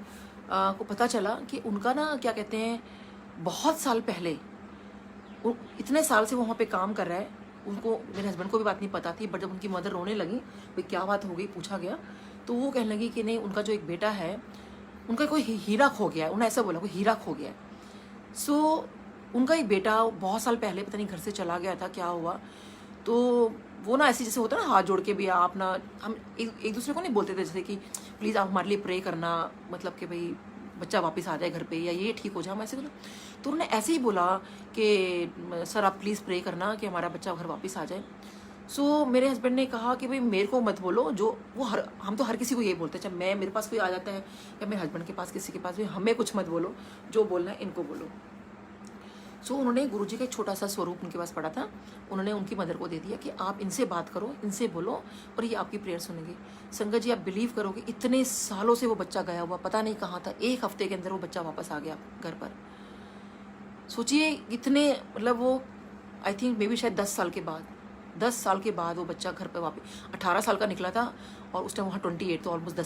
को पता चला कि उनका ना क्या कहते हैं बहुत साल पहले, इतने साल से वो वहाँ पे काम कर रहा है, उनको मेरे हस्बैंड को भी बात नहीं पता थी। बट जब उनकी मदर रोने लगी, भाई क्या बात हो गई, पूछा गया, तो वो कहने लगी कि नहीं उनका जो एक बेटा है उनका कोई हीरा खो गया है। उन्होंने ऐसा बोला कोई हीरा खो गया है। सो उनका एक बेटा बहुत साल पहले पता नहीं घर से चला गया था, क्या हुआ, तो वो ना ऐसे जैसे होता है ना हाथ जोड़ के भी आप ना, हम एक दूसरे को नहीं बोलते थे जैसे कि प्लीज़ आप हमारे लिए प्रे करना, मतलब कि भाई बच्चा वापस आ जाए घर पे या ये ठीक हो जाए, हम ऐसे तो उन्होंने ऐसे ही बोला कि सर आप प्लीज़ प्रे करना कि हमारा बच्चा घर वापस आ जाए। सो मेरे हस्बैंड ने कहा कि भाई मेरे को मत बोलो, जो वो हम तो हर किसी को ये बोलते हैं, चाहे मैं मेरे पास कोई आ जाता है या मेरे हस्बैंड के पास किसी के पास भी, हमें कुछ मत बोलो, जो बोलना है इनको बोलो। सो उन्होंने गुरुजी का एक छोटा सा स्वरूप उनके पास पड़ा था, उन्होंने उनकी मदर को दे दिया कि आप इनसे बात करो, इनसे बोलो और ये आपकी प्रेयर सुनेंगे। संगत जी आप बिलीव करोगे इतने सालों से वो बच्चा गया हुआ, पता नहीं कहाँ था, 1 हफ्ते के अंदर वो बच्चा वापस आ गया घर पर। सोचिए इतने, मतलब वो आई थिंक मे बी शायद 10 साल के बाद वो बच्चा घर पर वापस, 18 साल का निकला था और उस टाइम वहाँ 28, तो ऑलमोस्ट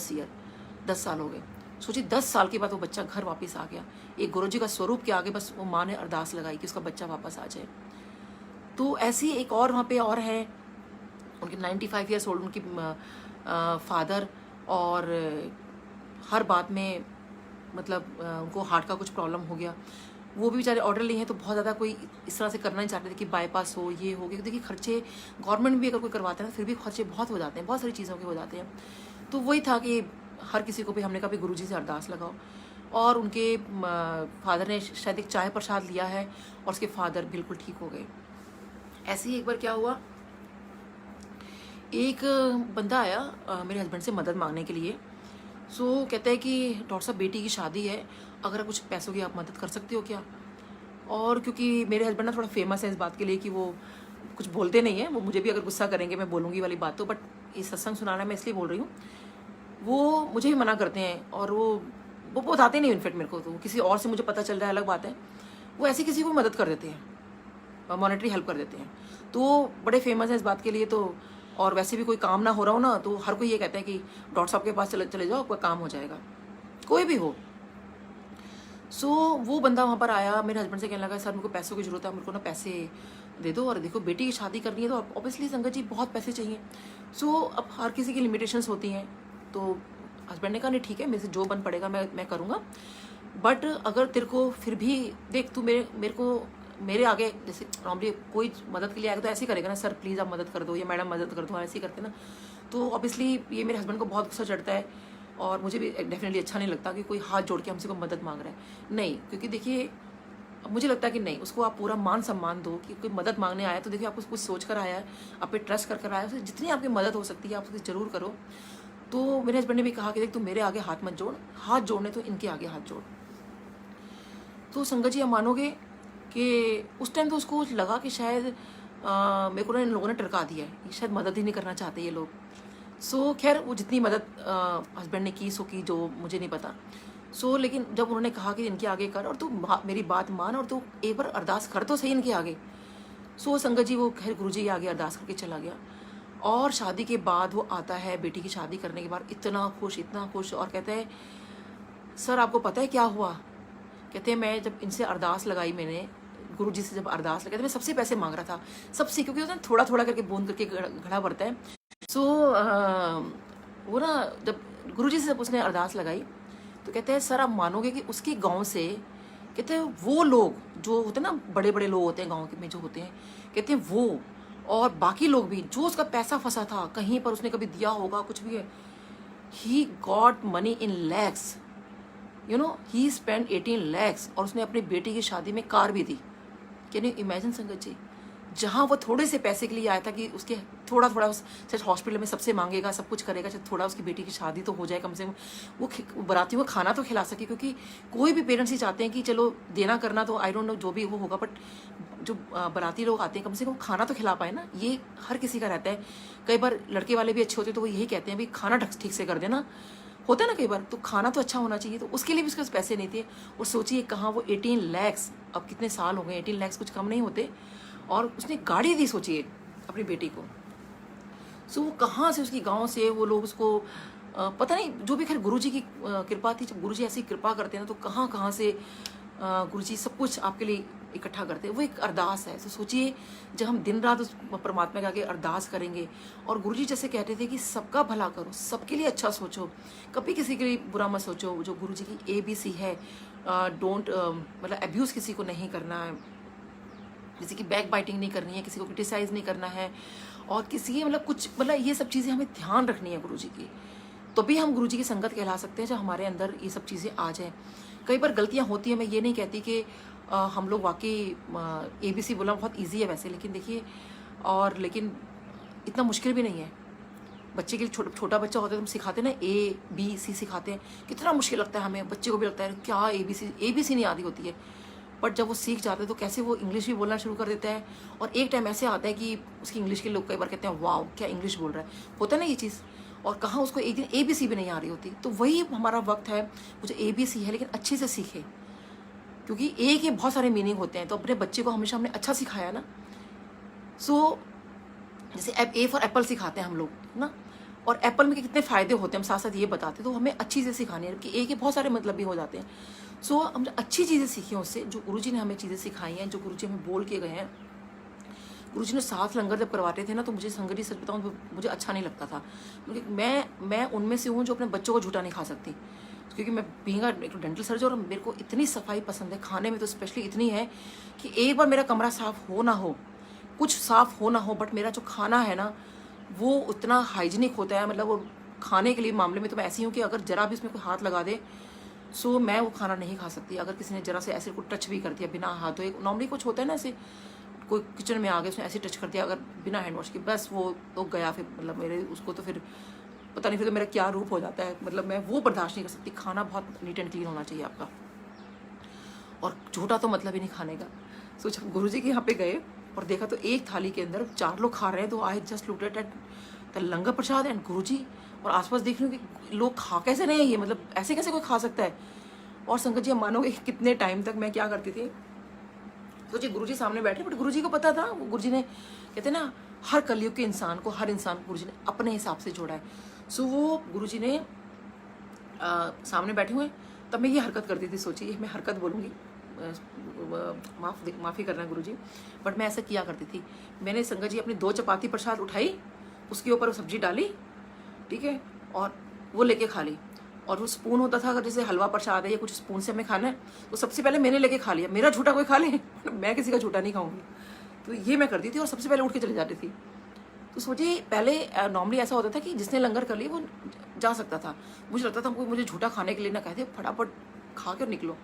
10 साल हो गए। सोचिए 10 साल के बाद वो बच्चा घर वापस आ गया, एक गुरुजी का स्वरूप के आगे बस वो माँ ने अरदास लगाई कि उसका बच्चा वापस आ जाए। तो ऐसी एक और वहाँ पे और है, उनके 95 ईयर्स ओल्ड उनकी फादर, और हर बात में मतलब उनको हार्ट का कुछ प्रॉब्लम हो गया। वो भी बेचारे ऑर्डर लिए हैं, तो बहुत ज़्यादा कोई इस तरह से करना नहीं चाहते थे कि बाईपास हो, ये हो गया। देखिए खर्चे गवर्नमेंट भी अगर कोई करवाता है ना, फिर भी खर्चे बहुत हो जाते हैं, बहुत सारी चीज़ों के हो जाते हैं। तो वही था कि हर किसी को भी हमने कहा भी गुरुजी से अरदास लगाओ, और उनके फादर ने शायद एक चाय प्रसाद लिया है और उसके फादर बिल्कुल ठीक हो गए। ऐसे ही एक बार क्या हुआ, एक बंदा आया मेरे हस्बैंड से मदद मांगने के लिए। सो कहता है कि डॉक्टर साहब बेटी की शादी है, अगर कुछ पैसों की आप मदद कर सकते हो क्या। और क्योंकि मेरे हस्बैंड ना थोड़ा फेमस है इस बात के लिए कि वो कुछ बोलते नहीं है, वो मुझे भी अगर गुस्सा करेंगे मैं बोलूँगी वाली बात, तो बट ये सत्संग सुनाना मैं इसलिए बोल रही हूँ, वो मुझे भी मना करते हैं और वो बताते नहीं इनफेक्ट मेरे को, तो किसी और से मुझे पता चल रहा है अलग बात है, वो ऐसे किसी को मदद कर देते हैं, मॉनेटरी हेल्प कर देते हैं। तो बड़े फेमस हैं इस बात के लिए। तो और वैसे भी कोई काम ना हो रहा हो ना, तो हर कोई ये कहता है कि डॉक्टर साहब के पास चले जाओ, कोई काम हो जाएगा, कोई भी हो। सो वो बंदा वहाँ पर आया, मेरे हस्बैंड से कहने लगा सर मेरे को पैसों की ज़रूरत है, मेरे को ना पैसे दे दो, और देखो बेटी की शादी करनी है तो ऑब्वियसली संगत जी बहुत पैसे चाहिए। सो अब हर किसी की लिमिटेशंस होती हैं। तो हस्बैंड ने कहा नहीं ठीक है, मेरे से जो बन पड़ेगा मैं करूँगा, बट अगर तेरे को फिर भी देख तू मेरे आगे जैसे नॉर्मली कोई मदद के लिए आएगा तो ऐसे ही करेगा ना, सर प्लीज़ आप मदद कर दो या मैडम मदद कर दो, ऐसे ही करते ना। तो ऑब्वियसली ये मेरे हस्बैंड को बहुत गुस्सा चढ़ता है और मुझे भी डेफिनेटली अच्छा नहीं लगता कि कोई हाथ जोड़ के हमसे कोई मदद मांग रहा है। नहीं, क्योंकि देखिए मुझे लगता है कि नहीं, उसको आप पूरा मान सम्मान दो कि कोई मदद मांगने आया तो देखिए आपको कुछ सोच कर आया है, आप पे ट्रस्ट कर आया है, जितनी आपकी मदद हो सकती है आप उसकी ज़रूर करो। तो मेरे हस्बैंड ने भी कहा कि देख तू मेरे आगे हाथ मत जोड़, हाथ जोड़ने तो इनके आगे हाथ जोड़। तो संगत जी आप मानोगे कि उस टाइम तो उसको लगा कि शायद मेरे को ना इन लोगों ने टरका दिया है, शायद मदद ही नहीं करना चाहते ये लोग। सो खैर वो जितनी मदद हस्बैंड ने की सो की, जो मुझे नहीं पता। सो लेकिन जब उन्होंने कहा कि इनके आगे कर और तू मेरी बात मान और तू एक बार अरदास कर तो सही इनके आगे। सो संगत जी वो खैर गुरुजी के आगे अरदास करके चला गया। और शादी के बाद वो आता है, बेटी की शादी करने के बाद इतना खुश, और कहता है सर आपको पता है क्या हुआ? कहते हैं मैं जब इनसे अरदास लगाई, मैंने गुरु जी से जब अरदास लगाई तो मैं सबसे पैसे मांग रहा था, सबसे, क्योंकि उसने थोड़ा थोड़ा करके बूंद करके घड़ा भरता है। सो वो ना जब गुरु जी से जब उसने अरदास लगाई तो कहते हैं सर आप मानोगे कि उसके गांव से, कहते हैं वो लोग जो होते हैं ना, बड़े बड़े लोग होते हैं गांव में जो होते हैं, कहते हैं वो और बाकी लोग भी, जो उसका पैसा फंसा था कहीं पर उसने कभी दिया होगा कुछ भी है, he got money in lakhs, you know, he spend 18 lakhs, और उसने अपनी बेटी की शादी में कार भी दी। कैन यू इमेजिन संगत जी? जहाँ वो थोड़े से पैसे के लिए आया था कि उसके थोड़ा थोड़ा शायद हॉस्पिटल में सबसे मांगेगा, सब कुछ करेगा, शायद थोड़ा उसकी बेटी की शादी तो हो जाए, कम से कम वो बारातियों को खाना तो खिला सके, क्योंकि कोई भी पेरेंट्स ही चाहते हैं कि चलो देना करना तो आई डोंट नो जो भी वो होगा, बट जो बाराती लोग आते हैं कम से कम खाना तो खिला पाए ना, ये हर किसी का रहता है। कई बार लड़के वाले भी अच्छे होते हैं तो वो यही कहते हैं भी खाना ठीक से कर देना, होता है ना कई बार, तो खाना तो अच्छा होना चाहिए, तो उसके लिए भी उसके पास पैसे नहीं थे। और सोचिए कहाँ वो 18 lakhs, अब कितने साल हो गए, 18 lakhs कुछ कम नहीं होते, और उसने गाड़ी दी सोचिए अपनी बेटी को। सो वो कहाँ से, उसकी गांव से वो लोग उसको पता नहीं, जो भी खैर गुरुजी की कृपा थी, जब गुरुजी ऐसी कृपा करते हैं ना तो कहाँ कहाँ से गुरुजी सब कुछ आपके लिए इकट्ठा करते हैं। वो एक अरदास है। तो सोचिए जब हम दिन रात उस परमात्मा के आगे अरदास करेंगे, और गुरुजी जैसे कहते थे कि सबका भला करो, सबके लिए अच्छा सोचो, कभी किसी के लिए बुरा मत सोचो। जो गुरुजी की ABC है, डोंट मतलब अब्यूज़ किसी को नहीं करना है, किसी की बैक बाइटिंग नहीं करनी है, किसी को क्रिटिसाइज नहीं करना है, और किसी की मतलब कुछ मतलब ये सब चीज़ें हमें ध्यान रखनी है गुरुजी की, तो भी हम गुरुजी की संगत कहला सकते हैं जब हमारे अंदर ये सब चीज़ें आ जाएं। कई बार गलतियां होती हैं, मैं ये नहीं कहती कि हम लोग वाकई ABC बोलना बहुत ईजी है वैसे, लेकिन देखिए, और लेकिन इतना मुश्किल भी नहीं है। बच्चे के लिए छोटा बच्चा होता है, तुम सिखाते ना ABC सिखाते हैं, कितना मुश्किल लगता है हमें, बच्चे को भी लगता है क्या ABC नहीं आती होती है, बट जब वो सीख जाता है तो कैसे वो इंग्लिश भी बोलना शुरू कर देता है। और एक टाइम ऐसे आता है कि उसकी इंग्लिश के लोग कई बार कहते हैं वाओ क्या इंग्लिश बोल रहा है, होता है ना ये चीज़। और कहाँ उसको एक दिन ABC भी नहीं आ रही होती। तो वही हमारा वक्त है, मुझे ABC है लेकिन अच्छे से सीखे, क्योंकि A के बहुत सारे मीनिंग होते हैं। तो अपने बच्चे को हमेशा हमने अच्छा सिखाया ना। सो जैसे A फॉर एप्पल सिखाते हैं हम लोग ना, और एप्पल में कितने फ़ायदे होते हैं हम साथ साथ ये बताते हैं, तो हमें अच्छी चीज़ें सिखानी है कि A के बहुत सारे मतलब भी हो जाते हैं। सो हम अच्छी चीज़ें सीखी हैं उससे, जो गुरुजी ने हमें चीज़ें सिखाई हैं, जो गुरुजी हमें बोल के गए हैं। गुरुजी ने साथ लंगर जब करवाते थे ना, तो मुझे संगत जी सच बताऊँ मुझे अच्छा नहीं लगता था, क्योंकि मैं उनमें से हूँ जो अपने बच्चों को झूठा नहीं खा सकती, क्योंकि मैं बीइंग एक डेंटल सर्जन, और मेरे को इतनी सफाई पसंद है, खाने में तो स्पेशली इतनी है कि एक बार मेरा कमरा साफ़ हो ना हो, कुछ साफ़ हो ना हो, बट मेरा जो खाना है ना वो उतना हाइजीनिक होता है। मतलब वो खाने के लिए मामले में तो मैं ऐसी हूँ कि अगर जरा भी इसमें कोई हाथ लगा दे, सो मैं वो खाना नहीं खा सकती। अगर किसी ने जरा से ऐसे को टच भी कर दिया बिना हाथ धोए, नॉर्मली कुछ होता है ना ऐसे, कोई किचन में आ गया उसने ऐसे टच कर दिया अगर बिना हैंड वॉश के, बस वो तो गया फिर, मतलब मेरे उसको तो फिर पता नहीं फिर तो मेरा क्या रूप हो जाता है। मतलब मैं वो बर्दाश्त नहीं कर सकती। खाना बहुत नीट एंड क्लीन होना चाहिए आपका, और झूठा तो मतलब ही नहीं खाने का। सो जब गुरुजी के यहाँ पे गए और देखा तो एक थाली के अंदर 4 लोग खा रहे हैं, तो I just looked at the langar prasad and Guruji, और आसपास देख रही हूँ कि लोग खा कैसे रहे हैं, ये मतलब ऐसे कैसे कोई खा सकता है। और संगत जी, मानोगे कितने टाइम तक मैं क्या करती थी, सोचिए गुरुजी सामने बैठे, बट गुरुजी को पता था, वो गुरुजी ने कहते ना हर कलयुग के इंसान को, हर इंसान को गुरुजी ने अपने हिसाब से जोड़ा है। सो वो गुरुजी ने सामने बैठे हुए, तब मैं ये हरकत करती थी। सोचिए मैं हरकत बोलूँगी, माफ़ी करना गुरुजी, बट मैं ऐसा किया करती थी। मैंने संगत जी अपनी 2 चपाती प्रसाद उठाई, उसके ऊपर सब्जी डाली, ठीक है, और वो लेके खा ली। और वो स्पून होता था, अगर जैसे हलवा प्रसाद है या कुछ स्पून से हमें खाना है, तो सबसे पहले मैंने लेके खा लिया। मेरा झूठा कोई खा ले, मैं किसी का झूठा नहीं खाऊंगी। तो ये मैं करती थी, और सबसे पहले उठ के चली जाती थी। तो सोचिए पहले नॉर्मली ऐसा होता था कि जिसने लंगर कर लिया वो जा सकता था। मुझे लगता था कोई मुझे झूठा खाने के लिए ना कहते, फटाफट खा कर निकलो।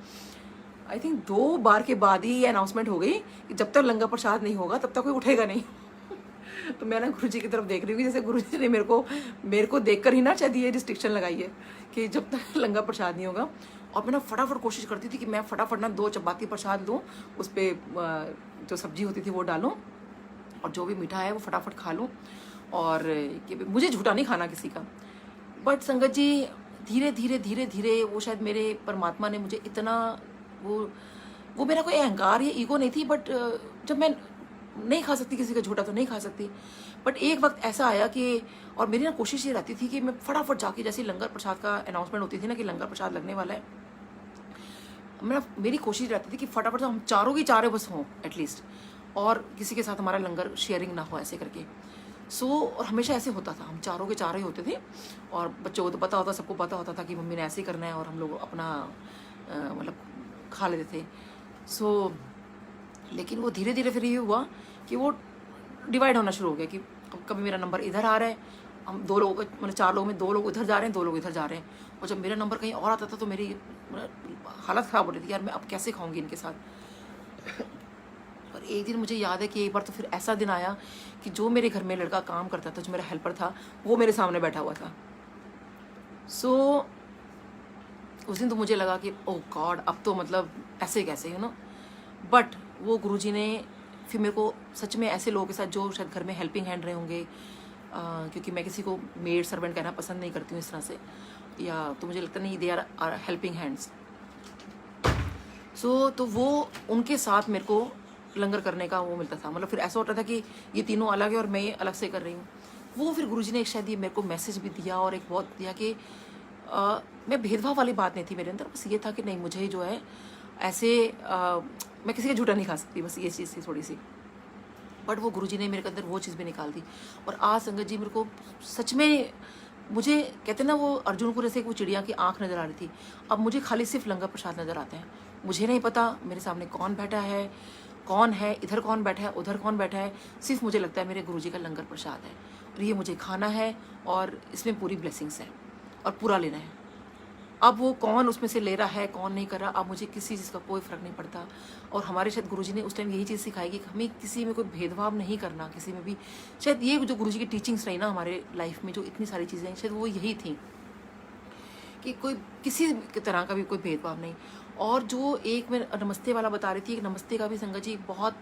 आई थिंक 2 बार के बाद ही ये अनाउंसमेंट हो गई कि जब तक लंगर प्रसाद नहीं होगा तब तक कोई उठेगा नहीं। तो मैं ना गुरुजी की तरफ देख रही हूँ, जैसे गुरुजी ने मेरे को देखकर ही ना शायद ये रिस्ट्रिक्शन लगाई है कि जब तक लंगर प्रसाद नहीं होगा। और मैं ना फटाफट कोशिश करती थी कि मैं फटाफट ना 2 चपाती प्रसाद लूँ, उस पर जो सब्जी होती थी वो डालूँ, और जो भी मीठा है वो फटाफट खा लूँ, और कि मुझे झूठा नहीं खाना किसी का। बट संगत जी धीरे धीरे धीरे धीरे वो शायद मेरे परमात्मा ने मुझे इतना, वो मेरा कोई अहंकार या ईगो नहीं थी, बट जब मैं नहीं खा सकती किसी का झूठा तो नहीं खा सकती, बट एक वक्त ऐसा आया कि, और मेरी ना कोशिश ये रहती थी कि मैं फटाफट जाके, जैसे लंगर प्रसाद का अनाउंसमेंट होती थी ना कि लंगर प्रसाद लगने वाला है, मेरी कोशिश रहती थी कि फटाफट से हम चारों की चारों बस हों एटलीस्ट, और किसी के साथ हमारा लंगर शेयरिंग ना हो ऐसे करके। और हमेशा ऐसे होता था, हम चारों के चारों ही होते थे, और बच्चों को तो पता होता, सबको पता होता था कि मम्मी ने ऐसे ही करना है, और हम लोग अपना मतलब खा लेते थे। लेकिन वो धीरे धीरे फिर ये हुआ कि वो डिवाइड होना शुरू हो गया कि कभी मेरा नंबर इधर आ रहा है, हम 2 लोगों को, मतलब 4 लोगों में 2 लोग इधर जा रहे हैं, 2 लोग इधर जा रहे हैं, और जब मेरा नंबर कहीं और आता था तो मेरी हालत ख़राब हो रही थी, यार मैं अब कैसे खाऊंगी इनके साथ। और एक दिन मुझे याद है कि एक बार तो फिर ऐसा दिन आया कि जो मेरे घर में लड़का काम करता था, जो मेरा हेल्पर था, वो मेरे सामने बैठा हुआ था। उस दिन तो मुझे लगा कि ओह गॉड, अब तो मतलब ऐसे कैसे, बट वो गुरुजी ने फिर मेरे को सच में ऐसे लोगों के साथ जो शायद घर में हेल्पिंग हैंड रहे होंगे, क्योंकि मैं किसी को मेड सर्वेंट कहना पसंद नहीं करती हूँ इस तरह से, या तो मुझे लगता नहीं दे आर हेल्पिंग हैंड्स। तो वो उनके साथ मेरे को लंगर करने का वो मिलता था, मतलब फिर ऐसा होता था कि ये तीनों अलग है और मैं ये अलग से कर रही हूँ। वो फिर गुरुजी ने एक शायद ये मेरे को मैसेज भी दिया, और एक बहुत दिया कि मैं भेदभाव वाली बात नहीं थी मेरे अंदर, बस ये था कि नहीं मुझे जो है ऐसे मैं किसी का झूठा नहीं खा सकती, बस ये चीज़ थी थोड़ी सी। बट वो गुरुजी ने मेरे अंदर वो चीज़ भी निकाल दी। और आज संगत जी मेरे को सच में, मुझे कहते ना वो अर्जुन को जैसे वो चिड़िया की आंख नज़र आ रही थी, अब मुझे खाली सिर्फ लंगर प्रसाद नज़र आते हैं। मुझे नहीं पता मेरे सामने कौन बैठा है, कौन है, इधर कौन बैठा है, उधर कौन बैठा है, सिर्फ मुझे लगता है मेरे गुरुजी का लंगर प्रसाद है, और ये मुझे खाना है, और इसमें पूरी ब्लेसिंग्स है, और पूरा लेना है। अब वो कौन उसमें से ले रहा है, कौन नहीं कर रहा, अब मुझे किसी चीज़ का कोई फ़र्क नहीं पड़ता। और हमारे शायद गुरुजी ने उस टाइम यही चीज़ सिखाई कि हमें किसी में कोई भेदभाव नहीं करना, किसी में भी। शायद ये जो गुरुजी की टीचिंग्स रही ना हमारे लाइफ में, जो इतनी सारी चीज़ें हैं, शायद वो यही थी कि कोई किसी तरह का भी कोई भेदभाव नहीं। और जो एक मैं नमस्ते वाला बता रही थी, एक नमस्ते का भी संगत जी बहुत,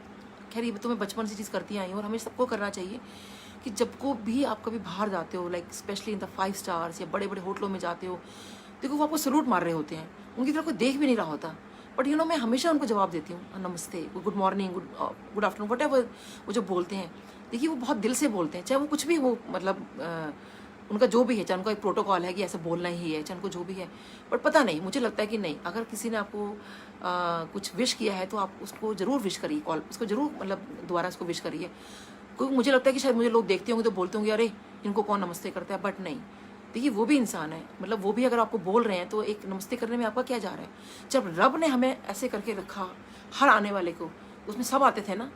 खैर ये तो मैं बचपन से चीज़ करती आई हूँ, और हमें सबको करना चाहिए कि जब को भी आप कभी बाहर जाते हो, like specially in the 5 stars या बड़े बड़े होटलों में जाते हो, देखो वो आपको सलूट मार रहे होते हैं, उनकी तरफ कोई देख भी नहीं रहा होता, बट मैं हमेशा उनको जवाब देती हूँ, नमस्ते, good morning, good afternoon, what ever वो जो बोलते हैं, देखिए वो बहुत दिल से बोलते हैं, चाहे वो कुछ भी हो, मतलब उनका जो भी है, चाहे उनका एक प्रोटोकॉल है कि ऐसे बोलना ही है, चाहे उनको जो भी है, बट पता नहीं, मुझे लगता है कि नहीं, अगर किसी ने आपको कुछ विश किया है तो आप उसको ज़रूर विश करिए, उसको ज़रूर मतलब दोबारा उसको विश करिए। क्योंकि मुझे लगता है कि शायद मुझे लोग देखते होंगे तो बोलते होंगे अरे इनको कौन नमस्ते करता है, बट नहीं, देखिए वो भी इंसान है, मतलब वो भी अगर आपको बोल रहे हैं तो एक नमस्ते करने में आपका क्या जा रहा है। जब रब ने हमें ऐसे करके रखा, हर आने वाले को, उसमें सब आते थे ना,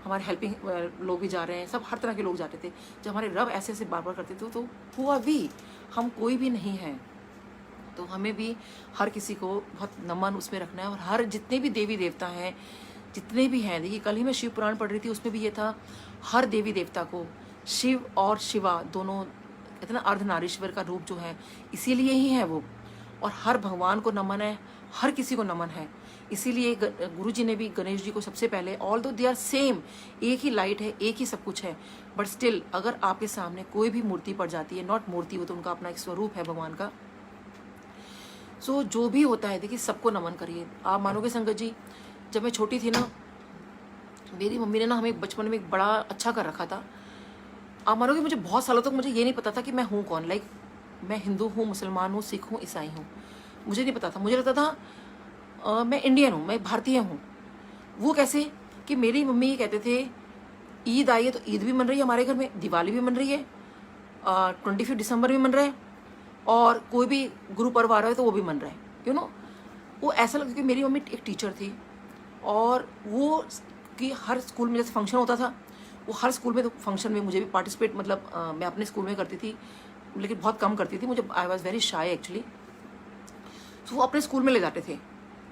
हमारे हेल्पिंग लोग भी जा रहे हैं, सब हर तरह के लोग जाते थे, जब हमारे रब ऐसे ऐसे बार बार करते थे तो हुआ भी, हम कोई भी नहीं है, तो हमें भी हर किसी को बहुत नमन उसमें रखना है। और हर जितने भी देवी देवता हैं, जितने भी हैं, देखिए कल ही मैं शिव पुराण पढ़ रही थी, उसमें भी ये था, हर देवी देवता को, शिव और शिवा दोनों कहते ना अर्धनारीश्वर का रूप जो है, इसीलिए ही है वो, और हर भगवान को नमन है, हर किसी को नमन है। इसीलिए गुरुजी ने भी गणेश जी को सबसे पहले, ऑल दो दे आर सेम, एक ही लाइट है, एक ही सब कुछ है, बट स्टिल अगर आपके सामने कोई भी मूर्ति पड़ जाती है, नॉट मूर्ति, वो तो उनका अपना एक स्वरूप है भगवान का, सो जो भी होता है देखिए सबको नमन करिए। आप मानोगे संगत जी, जब मैं छोटी थी ना, मेरी मम्मी ने ना हमें बचपन में एक बड़ा अच्छा कर रखा था। आप मानोगे मुझे बहुत सालों तक मुझे ये नहीं पता था कि मैं हूँ कौन, लाइक मैं हिंदू हूँ, मुसलमान हूँ, सिख हूँ, ईसाई हूँ, मुझे नहीं पता था। मुझे लगता था मैं इंडियन हूँ, मैं भारतीय हूँ। वो कैसे कि मेरी मम्मी ये कहते थे ईद आई है तो ईद भी मन रही है हमारे घर में, दिवाली भी मन रही है, 25 दिसंबर भी मन रहा है, और कोई भी गुरु पर्व आ रहा है तो वो भी मन रहा है, वो ऐसा लगा। क्योंकि मेरी मम्मी एक टीचर थी, और वो कि हर स्कूल में जैसे फंक्शन होता था, वो हर स्कूल में, तो फंक्शन में मुझे भी पार्टिसिपेट, मतलब मैं अपने स्कूल में करती थी, लेकिन बहुत कम करती थी, मुझे I was very shy actually. तो वो अपने स्कूल में ले जाते थे,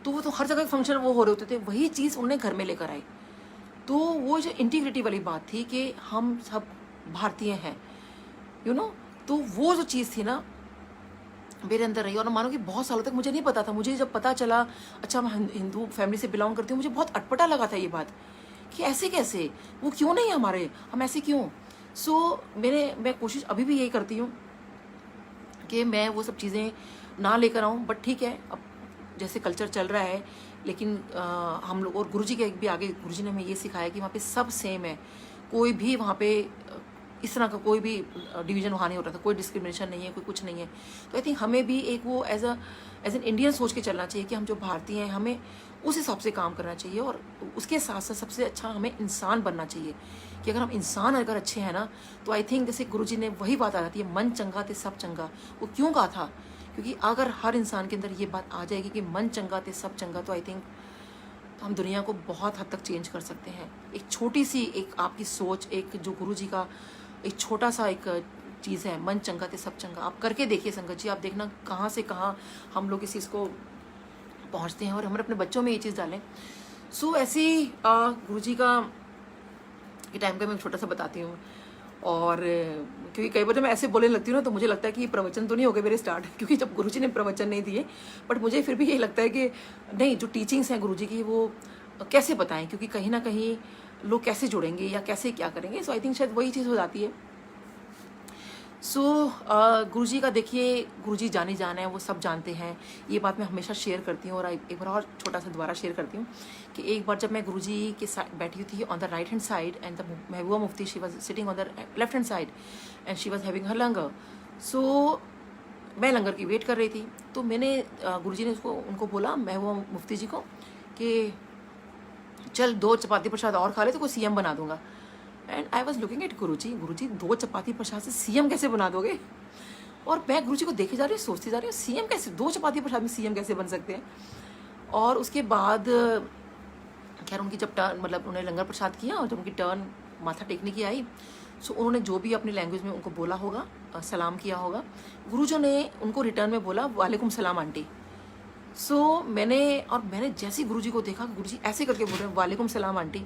तो वो तो हर जगह फंक्शन वो हो रहे होते थे, वही चीज़ उन्हें घर में लेकर आई। तो वो जो इंटीग्रिटी वाली बात थी कि हम सब भारतीय हैं, तो वो जो चीज़ थी ना मेरे अंदर रही। और मानो कि बहुत सालों तक मुझे नहीं पता था। मुझे जब पता चला, अच्छा मैं हिंदू फैमिली से बिलोंग करती हूँ, मुझे बहुत अटपटा लगा था ये बात कि ऐसे कैसे, वो क्यों नहीं है हमारे, हम ऐसे क्यों। मैं कोशिश अभी भी यही करती हूँ कि मैं वो सब चीज़ें ना लेकर आऊँ, बट ठीक है, अब जैसे कल्चर चल रहा है, लेकिन हम लोग और गुरुजी के भी आगे, गुरुजी ने हमें ये सिखाया कि वहाँ पे सब सेम है, कोई भी वहाँ पे इस तरह का कोई भी डिवीज़न वहाँ नहीं हो रहा था, कोई डिस्क्रिमिनेशन नहीं है, कोई कुछ नहीं है। तो आई थिंक हमें भी एक वो एज एन इंडियन सोच के चलना चाहिए कि हम जो भारतीय हैं हमें उस हिसाब से काम करना चाहिए, और उसके साथ साथ सबसे अच्छा हमें इंसान बनना चाहिए कि अगर हम इंसान अगर अच्छे हैं ना, तो आई थिंक जैसे गुरुजी ने वही बात आ जाती है, मन चंगा ते सब चंगा। वो क्यों कहा था? क्योंकि अगर हर इंसान के अंदर ये बात आ जाएगी कि मन चंगा ते सब चंगा, तो आई थिंक हम दुनिया को बहुत हद तक चेंज कर सकते हैं। एक छोटी सी एक आपकी सोच, एक जो गुरुजी का एक छोटा सा एक चीज़ है, मन चंगा ते सब चंगा, आप करके देखिए संगत जी, आप देखना कहाँ से कहाँ हम लोग इस चीज़ को पहुँचते हैं, और हमारे अपने बच्चों में ये चीज़ डालें। सो ऐसे ही गुरुजी का के टाइम का मैं छोटा सा बताती हूँ। और क्योंकि कई बार जब मैं ऐसे बोलने लगती हूँ ना, तो मुझे लगता है कि ये प्रवचन तो नहीं हो गए मेरे स्टार्ट, क्योंकि जब गुरुजी ने प्रवचन नहीं दिए, बट मुझे फिर भी ये लगता है कि नहीं, जो टीचिंग्स हैं गुरुजी की वो कैसे बताएं, क्योंकि कहीं ना कहीं लोग कैसे जुड़ेंगे या कैसे क्या करेंगे। सो आई थिंक शायद वही चीज़ हो जाती है। सो गुरुजी का देखिए, गुरुजी जानी जान है, वो सब जानते हैं, ये बात मैं हमेशा शेयर करती हूँ। और एक बार और छोटा सा दोबारा शेयर करती हूँ कि एक बार जब मैं गुरुजी के साथ बैठी थी on the right hand side, and the Mehbooba Mufti she was sitting on the left hand side, and she was having her langar. So मैं लंगर की वेट कर रही थी, तो मैंने गुरुजी ने उनको बोला, महबूबा मुफ्ती जी को, कि चल 2 चपाती प्रसाद और खा ले तो कोई सीएम बना दूंगा। And I was looking at Guruji, Guruji 2 चपाती प्रसाद से सीएम कैसे बना दोगे? और मैं गुरुजी को देखे जा रही हूँ, सोचती जा रही हूँ, सीएम कैसे, 2 चपाती प्रसाद में सीएम कैसे बन सकते हैं? और उसके बाद खैर उनकी जब टर्न, मतलब उन्होंने लंगर प्रसाद किया, और जब उनकी टर्न माथा टेकने की आई, सो उन्होंने जो भी अपनी लैंग्वेज में उनको बोला होगा, सलाम किया होगा, गुरुजी ने उनको रिटर्न में बोला वालेकुम सलाम आंटी। सो मैंने जैसे ही गुरुजी को देखा, गुरुजी ऐसे करके बोल रहे हैं वालेकुम सलाम आंटी,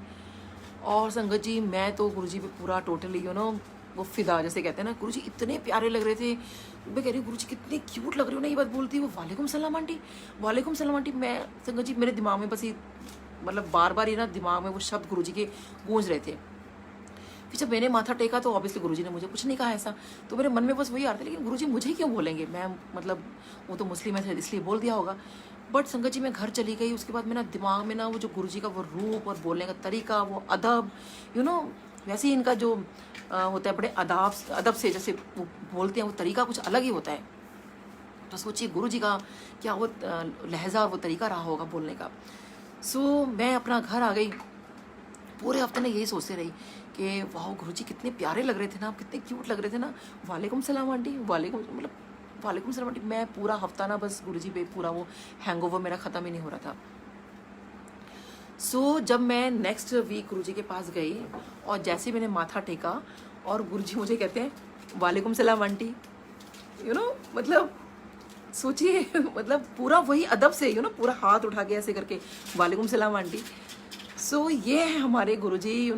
और संगत जी मैं तो गुरुजी पे पूरा टोटली वो फिदा जैसे कहते हैं ना, गुरुजी इतने प्यारे लग रहे थे। मैं कह रही हूँ गुरुजी कितने क्यूट लग रहे हो ना, ये बात बोलती है वो वालेकुम सलाम आंटी, वालेकुम सलाम आंटी। मैं संगत जी मेरे दिमाग में बस ये मतलब बार बार ये ना दिमाग में वो शब्द गुरुजी के गूंज रहे थे। फिर जब मैंने माथा टेका तो ऑब्वियसली गुरुजी ने मुझे कुछ नहीं कहा ऐसा, तो मेरे मन में बस वही आ रहा था, लेकिन गुरुजी मुझे क्यों बोलेंगे, मैं मतलब वो तो मुस्लिम है इसलिए बोल दिया होगा। बट संगत जी मैं घर चली गई, उसके बाद मेरा दिमाग में ना वो जो गुरुजी का वो रूप और बोलने का तरीका, वो अदब, वैसे ही इनका जो होता है, बड़े अदब से जैसे वो बोलते हैं, वो तरीका कुछ अलग ही होता है। तो सोचिए गुरुजी का क्या वो लहजा और वो तरीका रहा होगा बोलने का। सो मैं अपना घर आ गई, पूरे हफ्ते में यही सोचते रही कि वाह गुरुजी कितने प्यारे लग रहे थे ना, आप कितने क्यूट लग रहे थे ना, वालेकुम सलाम आंटी, वालेकुम सलाम आंटी। मैं पूरा हफ्ता ना बस गुरुजी पे पूरा वो हैंगओवर मेरा ख़त्म ही नहीं हो रहा था। सो जब मैं नेक्स्ट वीक गुरुजी के पास गई, और जैसे मैंने माथा टेका और गुरुजी मुझे कहते हैं वालेकुम सलाम आंटी, मतलब सोचिए मतलब पूरा वही अदब से पूरा हाथ उठा के ऐसे करके वालेकुम सलाम आंटी। सो ये है हमारे गुरुजी,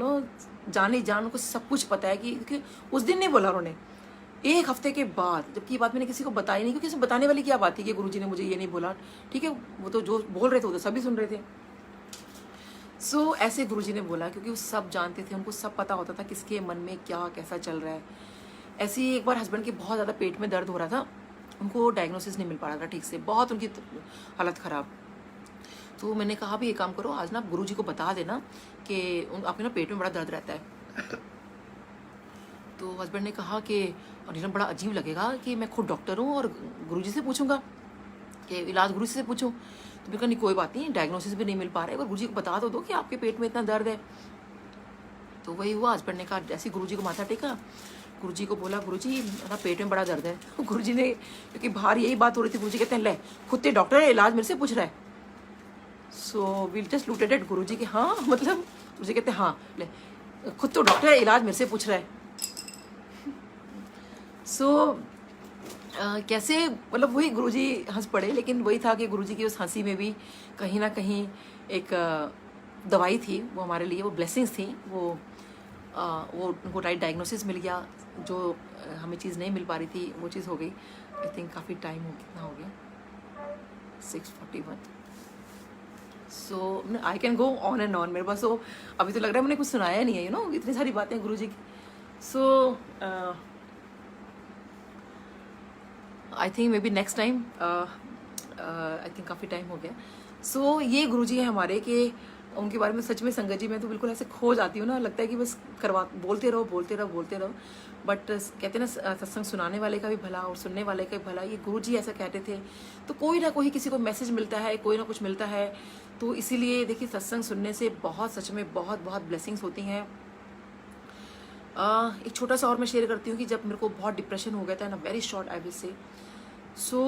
जाने जान को सब कुछ पता है कि उस दिन नहीं बोला उन्होंने, एक हफ्ते के बाद, जबकि ये बात मैंने किसी को बताई नहीं, क्योंकि बताने वाली क्या बात थी कि गुरुजी ने मुझे ये नहीं बोला, ठीक है, वो तो जो बोल रहे थे वो तो सभी सुन रहे थे। सो ऐसे गुरुजी ने बोला, क्योंकि वो सब जानते थे, उनको सब पता होता था किसके मन में क्या कैसा चल रहा है। ऐसे ही एक बार हस्बैंड के बहुत ज़्यादा पेट में दर्द हो रहा था, उनको डायग्नोसिस नहीं मिल पा रहा था ठीक से, बहुत उनकी हालत ख़राब। तो मैंने कहा भी ये काम करो, आज ना आप गुरुजी को बता देना कि आपके ना पेट में बड़ा दर्द रहता है। तो हस्बैंड ने कहा कि नीलम बड़ा अजीब लगेगा कि मैं खुद डॉक्टर हूँ और गुरुजी से पूछूंगा कि इलाज गुरुजी से पूछूं। तो मैंने कहा नहीं कोई बात नहीं, डायग्नोसिस भी नहीं मिल पा रहा है, और गुरुजी को बता दो कि आपके पेट में इतना दर्द है। तो वही हुआ, हस्बैंड ने कहा, जैसे गुरुजी को माथा टेका, गुरुजी को बोला गुरुजी ना पेट में बड़ा दर्द है। गुरुजी ने, क्योंकि बाहर यही बात हो रही थी, गुरुजी कहते हैं ले खुद ते डॉक्टर है, इलाज मेरे से पूछ रहा है। So we just looked at Guruji के, हाँ मतलब गुरुजी कहते हैं हाँ ले खुद तो डॉक्टर है, इलाज मेरे से पूछ रहा है। सो कैसे मतलब वही गुरुजी हंस पड़े, लेकिन वही था कि गुरुजी की उस हंसी में भी कहीं ना कहीं एक दवाई थी वो हमारे लिए, वो ब्लेसिंग्स थी, वो उनको राइट डायग्नोसिस मिल गया, जो हमें चीज़ नहीं मिल पा रही थी वो चीज़ हो गई। आई थिंक काफ़ी टाइम कितना हो गया, 6:41। So I can go on and on, मेरे पास तो अभी तो लग रहा है मैंने कुछ सुनाया नहीं है, इतनी सारी बातें गुरुजी की। So I think may be next time, I think काफ़ी टाइम हो गया। सो ये गुरुजी है हमारे कि उनके बारे में सच में संगत जी मैं तो बिल्कुल ऐसे खो जाती हूँ ना, लगता है कि बस बोलते रहो। बट कहते हैं ना सत्संग सुनाने वाले का भी भला और सुनने वाले का भी भला, ये गुरु जी ऐसा कहते थे। तो कोई ना कोई किसी को मैसेज मिलता है, कोई ना कुछ मिलता है। तो इसीलिए देखिए सत्संग सुनने से बहुत सच में बहुत ब्लेसिंग्स होती हैं। एक छोटा सा और मैं शेयर करती हूँ कि जब मेरे को बहुत डिप्रेशन हो गया था ना, very short I will say. सो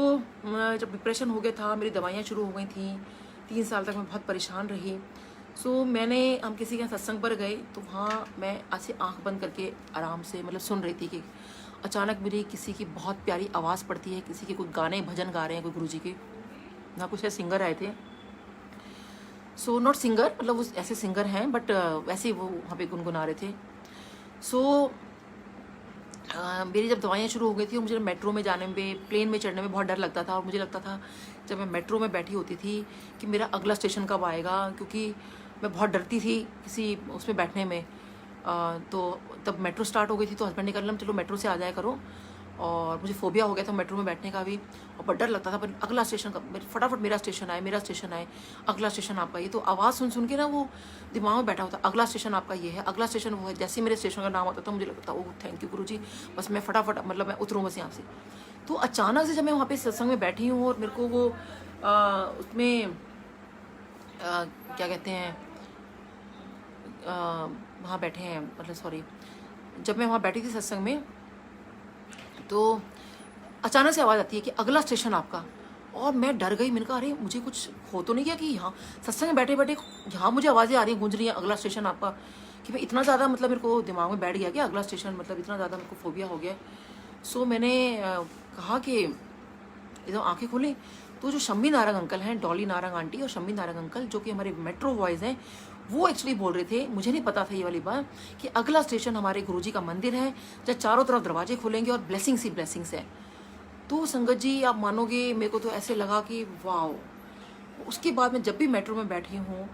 जब डिप्रेशन हो गया था, मेरी दवाइयाँ शुरू हो गई थी, 3 साल तक मैं बहुत परेशान रही। हम किसी के सत्संग पर गए, तो वहाँ मैं ऐसे आंख बंद करके आराम से मतलब सुन रही थी कि अचानक मेरी किसी की बहुत प्यारी आवाज़ पड़ती है, किसी के कोई गाने भजन गा रहे हैं, कोई गुरुजी के ना, कुछ ऐसे सिंगर आए थे। सो नॉट सिंगर, मतलब वो ऐसे सिंगर हैं बट वैसे ही वो वहाँ पे गुनगुना रहे थे। मेरी जब दवाइयाँ शुरू हो गई थी और मुझे मेट्रो में जाने में, प्लेन में चढ़ने में बहुत डर लगता था। और मुझे लगता था जब मैं मेट्रो में बैठी होती थी कि मेरा अगला स्टेशन कब आएगा, क्योंकि मैं बहुत डरती थी किसी उसमें बैठने में। तो तब मेट्रो स्टार्ट हो गई थी, तो हस्बैंड ने कहा चलो मेट्रो से आ जाया करो। और मुझे फोबिया हो गया था मेट्रो में बैठने का भी, और बहुत डर लगता था। पर अगला स्टेशन कब, फटाफट मेरा स्टेशन आए, अगला स्टेशन आपका ये। तो आवाज़ सुन के ना वो दिमाग में बैठा होता, अगला स्टेशन आपका ये है, अगला स्टेशन वो है। जैसे मेरे स्टेशन का नाम आता था मुझे लगता था ओह थैंक यू गुरुजी, बस मैं फटाफट मतलब मैं उतरूँ बस यहाँ से। तो अचानक से जब मैं वहाँ पे सत्संग में बैठी हूँ और मेरे को वो उसमें क्या कहते हैं, वहाँ बैठे हैं मतलब सॉरी, जब मैं वहाँ बैठी थी सत्संग में, तो अचानक से आवाज़ आती है कि अगला स्टेशन आपका। और मैं डर गई, मैंने कहा अरे मुझे कुछ हो तो नहीं गया कि यहाँ सत्संग में बैठे बैठे यहाँ मुझे आवाज़ें आ रही हैं, गूंज रही हैं अगला स्टेशन आपका, कि मैं इतना ज़्यादा मतलब मेरे को दिमाग में बैठ गया कि अगला स्टेशन मतलब इतना ज़्यादा मेरे को फोबिया हो गया। सो मैंने कहा कि एकदम आंखें खोली, तो जो शम्मी नारंग अंकल हैं, डॉली नारंग आंटी और शम्मी नारंग अंकल, जो कि हमारे मेट्रो बॉयज़ हैं, वो एक्चुअली बोल रहे थे, मुझे नहीं पता था ये वाली बात, कि अगला स्टेशन हमारे गुरुजी का मंदिर है, जहाँ चारों तरफ दरवाजे खुलेंगे और ब्लेसिंग्स ही ब्लेसिंग्स है। तो संगत जी आप मानोगे, मेरे को तो ऐसे लगा कि वाओ। उसके बाद में जब भी मेट्रो में बैठी हूँ,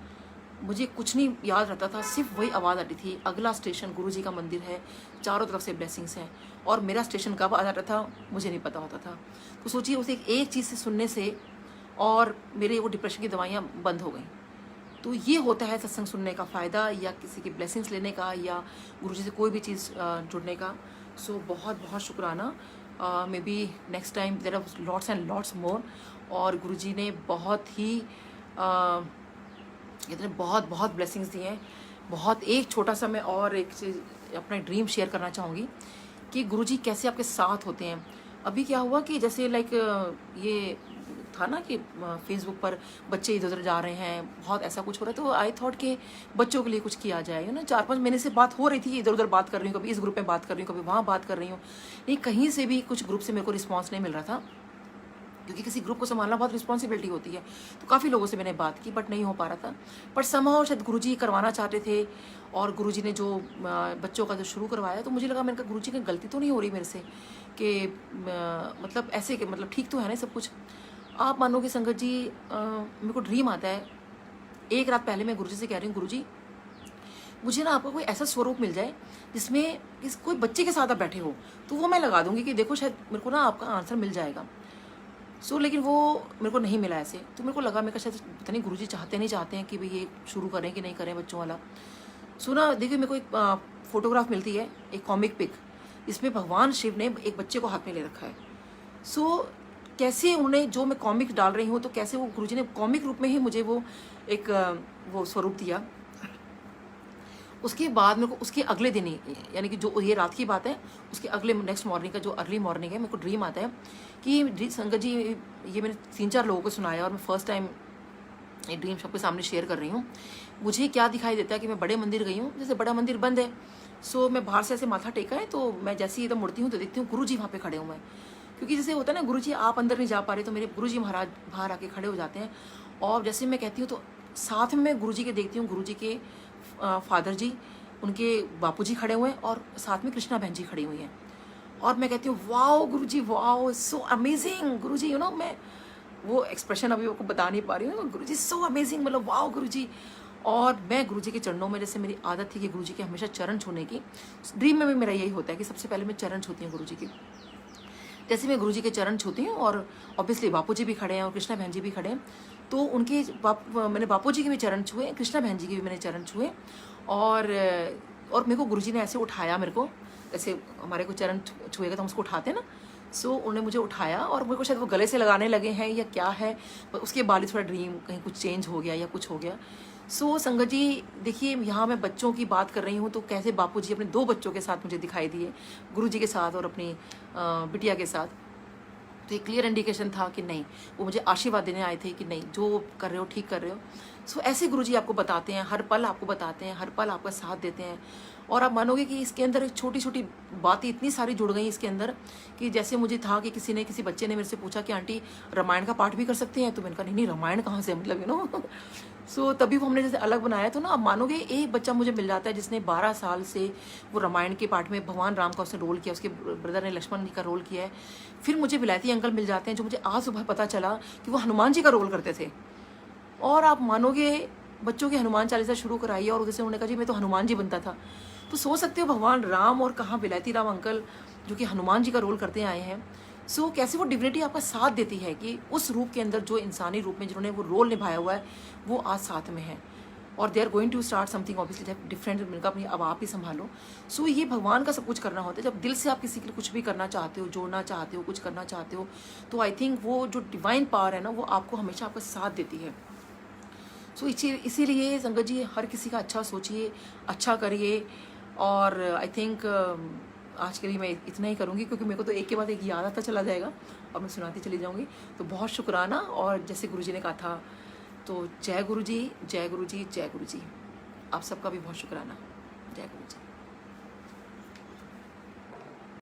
मुझे कुछ नहीं याद रहता था, सिर्फ वही आवाज़ आती थी, अगला स्टेशन गुरुजी का मंदिर है, चारों तरफ से ब्लेसिंग्स हैं। और मेरा स्टेशन कब आ जाता था मुझे नहीं पता होता था। तो सोचिए उसे एक चीज़ से सुनने से और मेरे वो डिप्रेशन की दवाइयाँ बंद हो गई। तो ये होता है सत्संग सुनने का फ़ायदा, या किसी की ब्लेसिंग्स लेने का, या गुरुजी से कोई भी चीज़ जुड़ने का। सो बहुत बहुत शुक्राना। May be next time there are lots and lots more. और गुरुजी ने बहुत ही इतने बहुत ब्लेसिंग्स दिए हैं। बहुत एक छोटा सा मैं और एक चीज़ अपना ड्रीम शेयर करना चाहूँगी कि गुरुजी कैसे आपके साथ होते हैं। अभी क्या हुआ कि जैसे लाइक ये था ना कि फेसबुक पर बच्चे इधर उधर जा रहे हैं, बहुत ऐसा कुछ हो रहा है, तो आई थॉट कि बच्चों के लिए कुछ किया जाए, है ना। 4-5 महीने से बात हो रही थी, इधर उधर बात कर रही हूँ, कभी इस ग्रुप में बात कर रही हूँ, कभी वहाँ बात कर रही हूँ, नहीं कहीं से भी कुछ ग्रुप से मेरे को रिस्पॉन्स नहीं मिल रहा था, क्योंकि किसी ग्रुप को संभालना बहुत रिस्पॉन्सिबिलिटी होती है। तो काफ़ी लोगों से मैंने बात की बट नहीं हो पा रहा था। पर समहाउ शायद गुरुजी करवाना चाहते थे, और गुरुजी ने जो बच्चों का जो शुरू करवाया, तो मुझे लगा मैंने कहा गुरुजी की गलती तो नहीं हो रही मेरे से, कि मतलब ऐसे कि मतलब ठीक तो है ना सब कुछ। आप मानोगे संगत जी, मेरे को ड्रीम आता है। एक रात पहले मैं गुरुजी से कह रही हूँ, गुरुजी मुझे ना आपका कोई ऐसा स्वरूप मिल जाए जिसमें कोई बच्चे के साथ आप बैठे हो, तो वो मैं लगा दूंगी कि देखो शायद मेरे को ना आपका आंसर मिल जाएगा। लेकिन वो मेरे को नहीं मिला ऐसे। तो मेरे को लगा, मैं शायद पता नहीं गुरुजी चाहते नहीं चाहते हैं कि भाई ये शुरू करें कि नहीं करें बच्चों वाला। ना देखिए मेरे को एक फोटोग्राफ मिलती है, एक कॉमिक पिक, इसमें भगवान शिव ने एक बच्चे को हाथ में ले रखा है। कैसे उन्हें जो मैं कॉमिक डाल रही हूँ, तो कैसे वो गुरुजी ने कॉमिक रूप में ही मुझे वो एक वो स्वरूप दिया। उसके बाद मेरे को उसके अगले दिन ही, यानी कि जो ये रात की बात है, उसके अगले नेक्स्ट मॉर्निंग का जो अर्ली मॉर्निंग है, मेरे को ड्रीम आता है कि संगत जी, ये मैंने 3-4 लोगों को सुनाया और मैं फर्स्ट टाइम ये ड्रीम सबके सामने शेयर कर रही हूँ। मुझे क्या दिखाई देता है कि मैं बड़े मंदिर गई हूँ, जैसे बड़ा मंदिर बंद है, मैं बाहर से ऐसे माथा टेका है, तो मैं जैसे ही एकदम मुड़ती हूँ तो देखती हूँ गुरुजी वहाँ पे खड़े हुए हैं। क्योंकि जैसे होता है ना, गुरुजी आप अंदर नहीं जा पा रहे, तो मेरे गुरुजी महाराज बाहर आके खड़े हो जाते हैं। और जैसे मैं कहती हूँ तो साथ में मैं गुरुजी के देखती हूँ, गुरुजी के फादर जी, उनके बापूजी खड़े हुए हैं, और साथ में कृष्णा बहन जी खड़ी हुई हैं। और मैं कहती हूँ wow Guruji, wow so amazing Guruji, you know, मैं वो एक्सप्रेशन अभी आपको बता नहीं पा रही हूँ, गुरुजी सो अमेजिंग, मतलब वाओ गुरुजी। और मैं गुरुजी के चरणों में, जैसे मेरी आदत थी कि गुरुजी के हमेशा चरण छूने की, ड्रीम में भी मेरा यही होता है कि सबसे पहले मैं चरण छूती हूँ गुरुजी की। जैसे मैं गुरुजी के चरण छूती हूँ और ऑब्वियसली बापू जी भी खड़े हैं और कृष्णा बहन जी भी खड़े हैं, तो उनके मैंने बापू जी के भी चरण छुए, कृष्णा बहन जी के भी मैंने चरण छुए, और मेरे को गुरुजी ने ऐसे उठाया, मेरे को ऐसे हमारे को चरण छुएगा तो हम उसको उठाते हैं ना, सो उन्होंने मुझे उठाया और मेरे को शायद वो गले से लगाने लगे हैं या क्या है, उसके बाद ही थोड़ा ड्रीम कहीं कुछ चेंज हो गया या कुछ हो गया। सो संगत जी देखिए, यहाँ मैं बच्चों की बात कर रही हूँ, तो कैसे बापूजी अपने 2 बच्चों के साथ मुझे दिखाई दिए, गुरुजी के साथ और अपनी बिटिया के साथ। तो एक क्लियर इंडिकेशन था कि नहीं, वो मुझे आशीर्वाद देने आए थे कि नहीं, जो कर रहे हो ठीक कर रहे हो। सो ऐसे गुरुजी आपको बताते हैं, हर पल आपको बताते हैं, हर पल आपका साथ देते हैं। और आप मानोगे कि इसके अंदर छोटी छोटी बातें इतनी सारी जुड़ गई इसके अंदर, कि जैसे मुझे था कि किसी बच्चे ने मेरे से पूछा कि आंटी रामायण का पाठ भी कर सकते हैं, तो मैंने कहा नहीं रामायण कहाँ से, मतलब यू नो। सो तभी वो हमने जैसे अलग बनाया, तो ना आप मानोगे एक बच्चा मुझे मिल जाता है जिसने 12 साल से वो रामायण के पाठ में भगवान राम का उसने रोल किया, उसके ब्रदर ने लक्ष्मण जी का रोल किया है। फिर मुझे विलायती अंकल मिल जाते हैं जो मुझे आज सुबह पता चला कि वो हनुमान जी का रोल करते थे। और आप मानोगे बच्चों की हनुमान चालीसा शुरू कराई और उधर से उन्होंने कहा जी मैं तो हनुमान जी बनता था। तो सोच सकते हो भगवान राम और कहाँ विलायती राम अंकल जो कि हनुमान जी का रोल करते आए हैं। सो कैसे वो डिविनिटी आपका साथ देती है कि उस रूप के अंदर जो इंसानी रूप में जिन्होंने वो रोल निभाया हुआ है वो आज साथ में है, और they are going to start something obviously different. मिलकर अपनी अब आप ही संभालो। सो ये भगवान का सब कुछ करना होता है। जब दिल से आप किसी के लिए कुछ भी करना चाहते हो, जोड़ना चाहते हो, कुछ करना चाहते हो, तो आई थिंक वो जो डिवाइन पावर है ना, वो आपको हमेशा आपका साथ देती है। सो इसीलिए संगत जी हर किसी का अच्छा सोचिए, अच्छा करिए। और आई थिंक आज के लिए मैं इतना ही करूँगी, क्योंकि मेरे को तो एक के बाद एक याद आता चला जाएगा और मैं सुनाती चली जाऊँगी। तो बहुत शुक्राना। और जैसे गुरुजी ने कहा था, तो जय गुरु जी, जय गुरु जी, जय गुरु जी। आप सबका भी बहुत शुक्राना। जय गुरु जी।